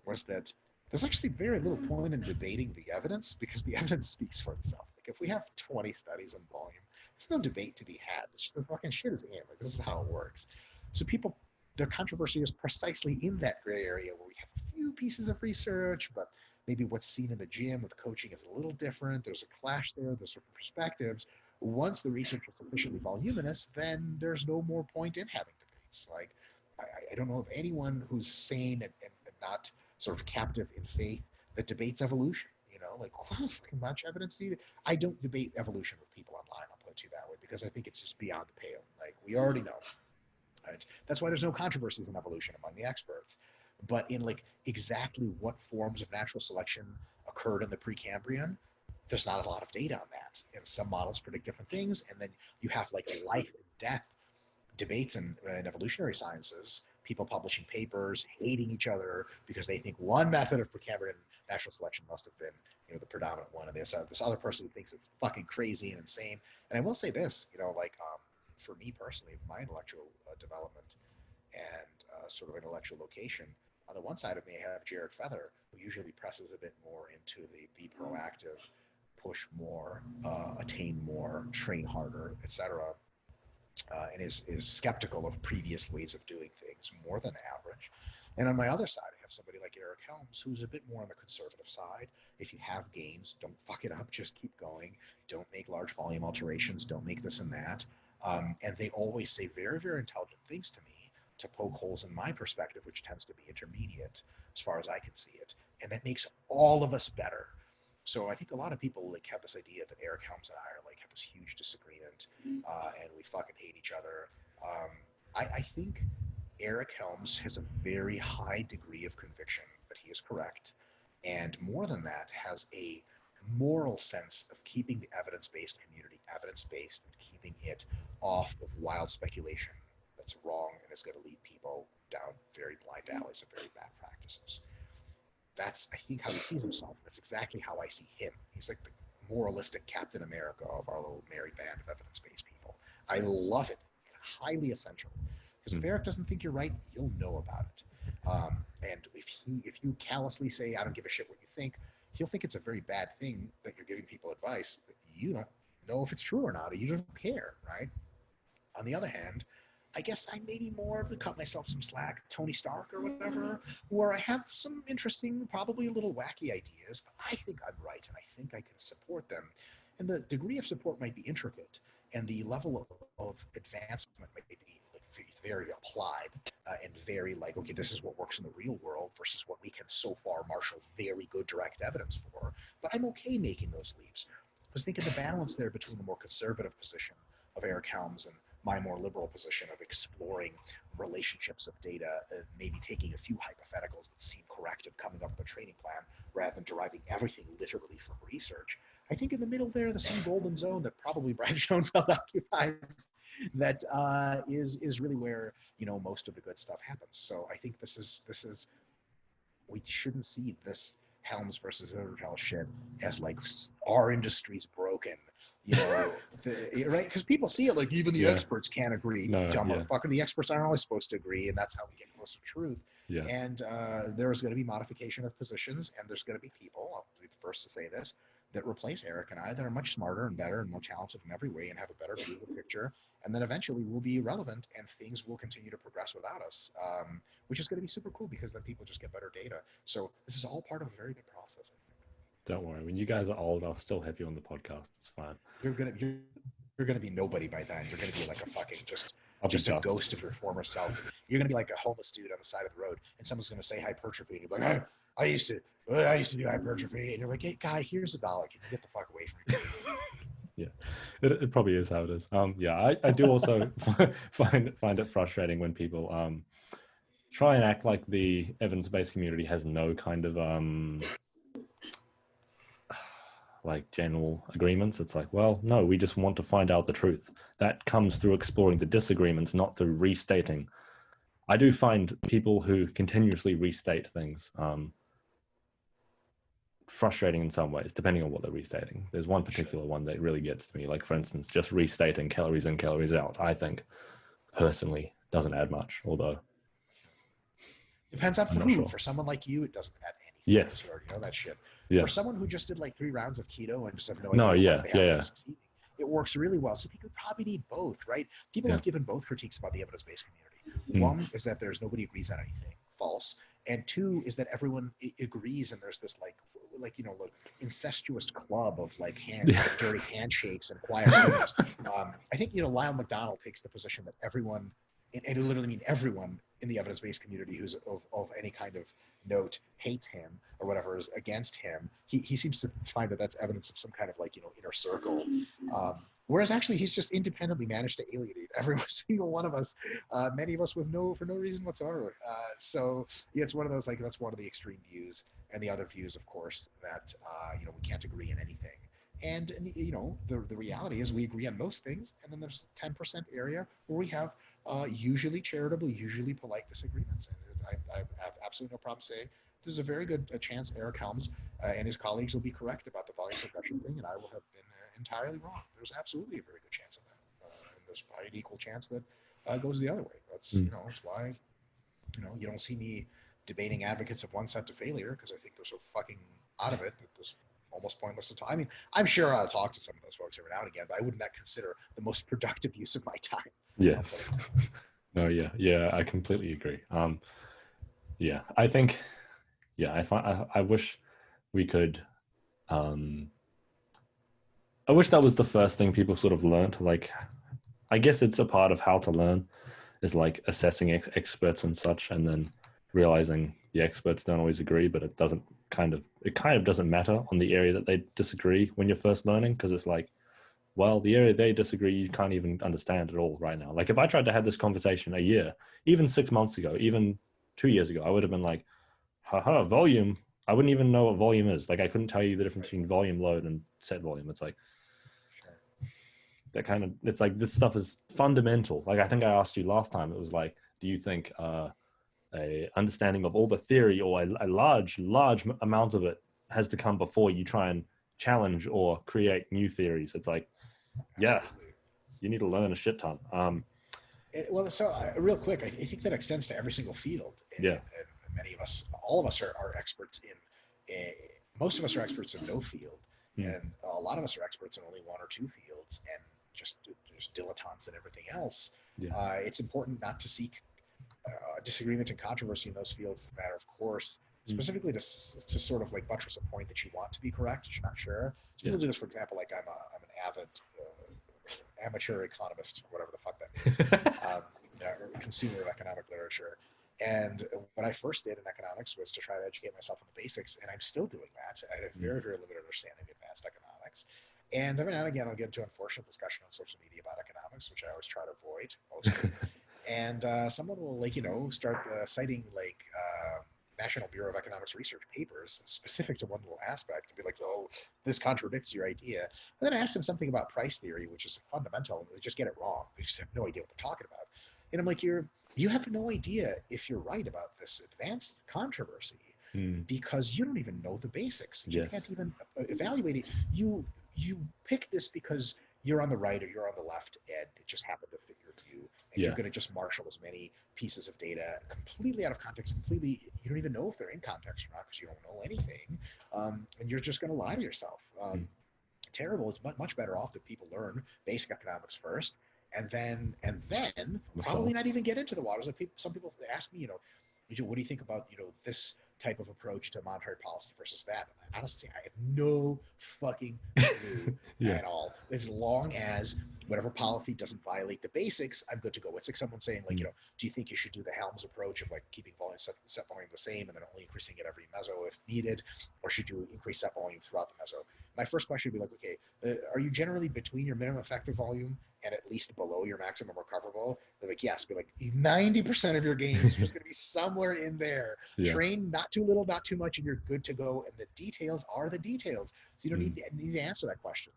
was that there's actually very little point in debating the evidence because the evidence speaks for itself. Like if we have 20 studies on volume, there's no debate to be had. The fucking shit is in. Like this is how it works. So people, their controversy is precisely in that gray area where we have a few pieces of research, but maybe what's seen in the gym with coaching is a little different. There's a clash there. There's different perspectives. Once the research is sufficiently voluminous, then there's no more point in having debates. Like I don't know of anyone who's sane and not sort of captive in faith that debates evolution. You know, like how fucking much evidence do you? I don't debate evolution with people online. I'll put it to you that way because I think it's just beyond the pale. Like we already know. Right? That's why there's no controversies in evolution among the experts. But in like exactly what forms of natural selection occurred in the Precambrian, there's not a lot of data on that. And some models predict different things, and then you have like life and death debates in evolutionary sciences, people publishing papers, hating each other because they think one method of Precambrian natural selection must have been, you know, the predominant one, and this other person who thinks it's fucking crazy and insane. And I will say this, you know, like for me personally, my intellectual development and sort of intellectual location, on the one side of me, I have Jared Feather, who usually presses a bit more into the be proactive, push more, attain more, train harder, etc. And is skeptical of previous ways of doing things more than average. And on my other side, I have somebody like Eric Helms, who's a bit more on the conservative side. If you have gains, don't fuck it up, just keep going. Don't make large volume alterations, don't make this and that. And they always say very, very intelligent things to me to poke holes in my perspective, which tends to be intermediate as far as I can see it. And that makes all of us better. So I think a lot of people like have this idea that Eric Helms and I are like have this huge disagreement and we fucking hate each other. I think Eric Helms has a very high degree of conviction that he is correct. And more than that, has a moral sense of keeping the evidence-based community evidence-based and keeping it off of wild speculation that's wrong and is going to lead people down very blind alleys of very bad practices. That's, I think, how he sees himself. That's exactly how I see him. He's like the moralistic Captain America of our little merry band of evidence-based people. I love it. Highly essential. Because if Eric doesn't think you're right, you'll know about it. And if you callously say, I don't give a shit what you think, he'll think it's a very bad thing that you're giving people advice, but you don't know if it's true or not, or you don't care, right? On the other hand, I guess I maybe more of the cut myself some slack, Tony Stark or whatever, where I have some interesting, probably a little wacky ideas, but I think I'm right and I think I can support them. And the degree of support might be intricate, and the level of advancement might be very applied and very like, okay, this is what works in the real world versus what we can so far marshal very good direct evidence for. But I'm okay making those leaps. Because think of the balance there between the more conservative position of Eric Helms and my more liberal position of exploring relationships of data, maybe taking a few hypotheticals that seem correct and coming up with a training plan rather than deriving everything literally from research. I think in the middle there, the same golden zone that probably Brad Schoenfeld occupies, that is really where, you know, most of the good stuff happens. So I think this is we shouldn't see this Helms versus Israetel shit as like our industry's broken, you know, right? Because people see it like even the experts can't agree. No, Dumb motherfucker. The experts aren't always supposed to agree, and that's how we get close to truth. Yeah. And there's going to be modification of positions, and there's going to be people, I'll be the first to say this, that replace Eric and I that are much smarter and better and more talented in every way and have a better view of the picture. And then eventually we'll be irrelevant and things will continue to progress without us, which is going to be super cool because then people just get better data. So this is all part of a very good process, I think. Don't worry. When you guys are old, I'll still have you on the podcast. It's fine. You're gonna be nobody by then. You're gonna be like a fucking just a ghost of your former self. You're gonna be like a homeless dude on the side of the road, and someone's gonna say hypertrophy, and you're like, I used to do hypertrophy, and you're like, hey, guy, here's $1. Can you get the fuck away from me? Yeah, it probably is how it is. Yeah, I do also find it frustrating when people try and act like the evidence-based community has no kind of like general agreements. It's like, well, no, we just want to find out the truth. That comes through exploring the disagreements, not through restating. I do find people who continuously restate things frustrating in some ways, depending on what they're restating. There's one particular one that really gets to me, like for instance, just restating calories in, calories out. I think personally doesn't add much, although depends on food. Sure. For someone like you, it doesn't add anything. Yes, you already know that shit. Yeah. For someone who just did like 3 rounds of keto and just have no idea it works really well. So people probably need both, right? People have given both critiques about the evidence-based community. One is that there's nobody agrees on anything, false. And 2 is that everyone agrees, and there's this like you know, like incestuous club of like dirty handshakes and quiet rooms. I think, you know, Lyle McDonald takes the position that everyone, and it literally mean everyone in the evidence-based community who's of any kind of note hates him or whatever is against him. He seems to find that that's evidence of some kind of like, you know, inner circle. Whereas actually he's just independently managed to alienate every single one of us, many of us for no reason whatsoever. So yeah, it's one of those, like, that's one of the extreme views, and the other views, of course, that you know, we can't agree in anything. And you know, the reality is we agree on most things, and then there's 10% area where we have usually charitable, usually polite disagreements. And I have absolutely no problem saying there's a very good chance Eric Helms and his colleagues will be correct about the volume progression thing, and I will have been entirely wrong. There's absolutely a very good chance of that. And there's probably an equal chance that goes the other way. That's, you know, it's why, you know, you don't see me debating advocates of one set to failure, because I think they're so fucking out of it that there's almost pointless to talk. I mean, I'm sure I'll talk to some of those folks every now and again, but I would not consider the most productive use of my time. Yes. No, yeah, I completely agree. Yeah, I think, yeah, I wish we could, I wish that was the first thing people sort of learned. Like, I guess it's a part of how to learn. is like assessing experts and such, and then realizing the experts don't always agree, but it kind of doesn't matter on the area that they disagree when you're first learning, because it's like, well, the area they disagree, you can't even understand at all right now. Like if I tried to have this conversation a year, even 6 months ago, even 2 years ago, I would have been like, haha, volume. I wouldn't even know what volume is. Like I couldn't tell you the difference between volume load and set volume. It's like, that kind of, it's like this stuff is fundamental. Like I think I asked you last time, it was like, do you think a understanding of all the theory or a large amount of it has to come before you try and challenge or create new theories? It's like, yeah, you need to learn a shit ton. Well, so real quick, I think that extends to every single field. And many of us, all of us are experts in, most of us are experts in no field. And a lot of us are experts in only one or two fields, and just dilettantes in everything else. It's important not to seek disagreement and controversy in those fields as a matter of course, specifically to sort of like buttress a point that you want to be correct, but you're not sure. So people do this, for example, like I'm an avid amateur economist, whatever the fuck that means, consumer of economic literature. And what I first did in economics was to try to educate myself on the basics, and I'm still doing that. I had a very, very limited understanding of advanced economics. And every now and again, I'll get into unfortunate discussion on social media about economics, which I always try to avoid mostly. And someone will, like, start citing, like, National Bureau of Economics research papers specific to one little aspect and be like, oh, this contradicts your idea. And then I asked them something about price theory, which is fundamental, and they just get it wrong. They just have no idea what they're talking about. And I'm like, you have no idea if you're right about this advanced controversy because you don't even know the basics. You can't even evaluate it. You pick this because you're on the right or you're on the left, and it just happened to fit your view. And you're going to just marshal as many pieces of data completely out of context, you don't even know if they're in context or not because you don't know anything. And you're just going to lie to yourself. Terrible. It's much better off that people learn basic economics first, and then probably not even get into the waters. Like some people ask me, what do you think about, this type of approach to monetary policy versus that? And honestly, I have no fucking clue at all. As long as whatever policy doesn't violate the basics, I'm good to go. It's like someone saying, like, do you think you should do the Helms approach of like keeping volume set volume the same and then only increasing it every meso if needed, or should you increase set volume throughout the meso? My first question would be like, okay, are you generally between your minimum effective volume and at least below your maximum recoverable? They're like, yes. Be like, 90% of your gains are just going to be somewhere in there. Train not too little, not too much, and you're good to go. And the details are the details. So you don't need to answer that question.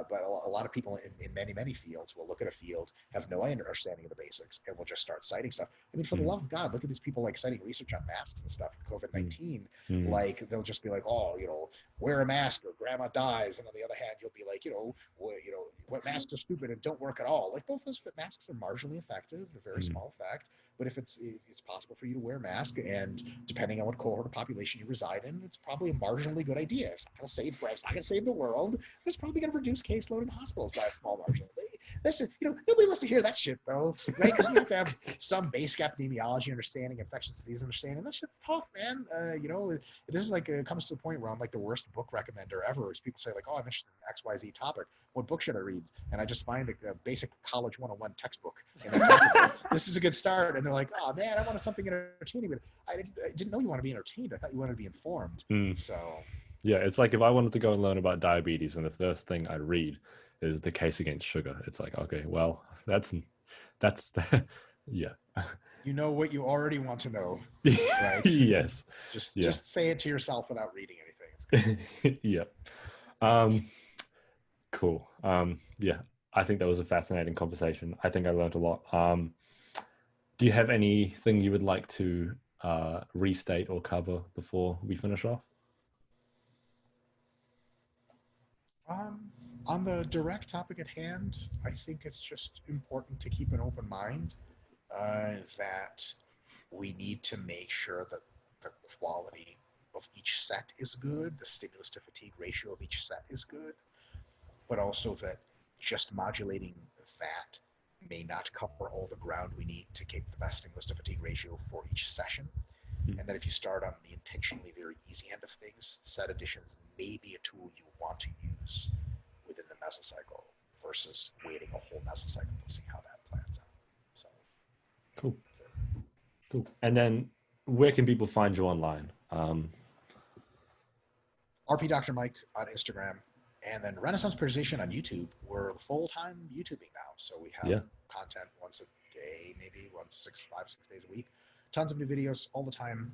But a lot of people in many fields will look at a field, have no understanding of the basics, and will just start citing stuff. I mean, for the love of God, look at these people like citing research on masks and stuff, COVID-19. Like they'll just be like, oh, wear a mask or grandma dies, and on the other hand, you'll be like, what masks are stupid and don't work at all. Like both those masks are marginally effective, a very small effect. But if it's possible for you to wear a mask, and depending on what cohort of population you reside in, it's probably a marginally good idea. It's not going to save lives, it's not going to save the world, but it's probably going to reduce caseload in hospitals by a small margin. That's just, nobody wants to hear that shit, though, right? Because you have to have some basic epidemiology understanding, infectious disease understanding. That shit's tough, man. This is like, it comes to a point where I'm like the worst book recommender ever. Is people say like, oh, I'm interested in XYZ topic. What book should I read? And I just find a basic college 101 textbook. And this is a good start. And they're like, oh man, I wanted something entertaining, but I didn't know you want to be entertained. I thought you wanted to be informed. So yeah, it's like if I wanted to go and learn about diabetes, and the first thing I read is the case against sugar. It's like, okay, well, that's yeah. You know what you already want to know, right? Yes. Just say it to yourself without reading anything. It's yeah. Cool. Yeah, I think that was a fascinating conversation. I think I learned a lot. Do you have anything you would like to restate or cover before we finish off? On the direct topic at hand, I think it's just important to keep an open mind that we need to make sure that the quality of each set is good, the stimulus to fatigue ratio of each set is good, but also that just modulating that may not cover all the ground we need to keep the best stimulus to fatigue ratio for each session. And that if you start on the intentionally very easy end of things, set additions may be a tool you want to use within the mesocycle versus waiting a whole mesocycle to see how that plans out. So Cool. Cool. And then where can people find you online? RP Dr. Mike on Instagram, and then Renaissance Periodization on YouTube. We're full-time YouTubing now, so we have content once a day, maybe once 5-6 days a week. Tons of new videos all the time.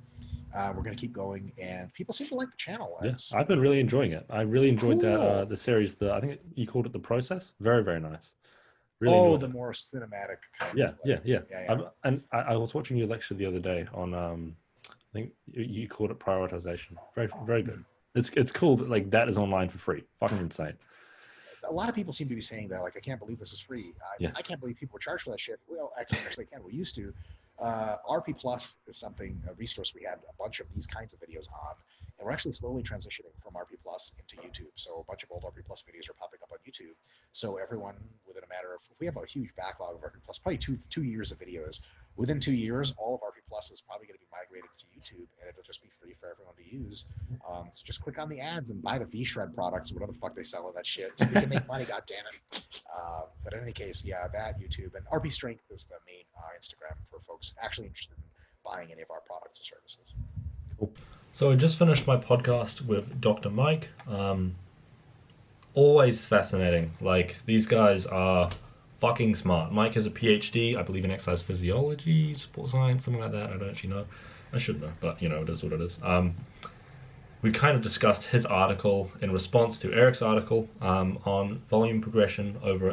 We're going to keep going, and people seem to like the channel. Yes, I've been really enjoying it. I really enjoyed that the series. I think you called it The Process. Very, very nice. Really the more cinematic kind of. Yeah. I was watching your lecture the other day on, I think you called it prioritization. Very, very good. It's cool that like that is online for free. Fucking insane. A lot of people seem to be saying that, like, I can't believe this is free. I can't believe people are charged for that shit. Well, actually, I can. We used to. RP Plus is a resource we had a bunch of these kinds of videos on, and we're actually slowly transitioning from RP Plus into YouTube. So a bunch of old RP Plus videos are popping up on YouTube. So everyone, within a matter of, if we have a huge backlog of RP Plus, probably two years of videos. Within 2 years, all of RP Plus is probably going to be migrated to YouTube, and it'll just be free for everyone to use. So just click on the ads and buy the V-Shred products, whatever the fuck they sell in that shit, so we can make money, goddammit. But in any case, that YouTube, and RPstrength is the main Instagram for folks actually interested in buying any of our products or services. Cool. So I just finished my podcast with Dr. Mike. Always fascinating. Like, these guys are fucking smart. Mike has a PhD, I believe, in exercise physiology, sport science, something like that. I don't actually know. I should know, but it is what it is. We kind of discussed his article in response to Eric's article on volume progression over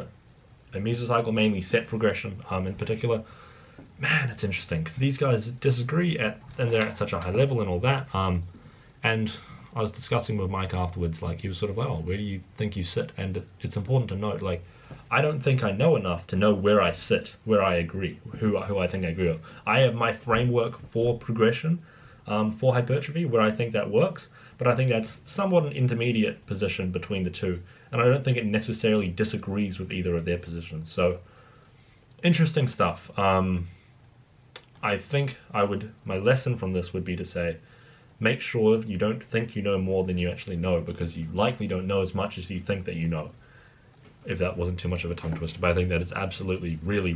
a mesocycle, mainly set progression in particular. Man, it's interesting because these guys disagree and they're at such a high level and all that. And I was discussing with Mike afterwards, like, he was sort of like, oh, where do you think you sit? And it's important to note, like, I don't think I know enough to know where I sit, where I agree, who I think I agree with. I have my framework for progression, for hypertrophy, where I think that works, but I think that's somewhat an intermediate position between the two, and I don't think it necessarily disagrees with either of their positions. So, interesting stuff. I think my lesson from this would be to say, make sure you don't think you know more than you actually know, because you likely don't know as much as you think that you know. If that wasn't too much of a tongue twister, but I think that it's absolutely really, really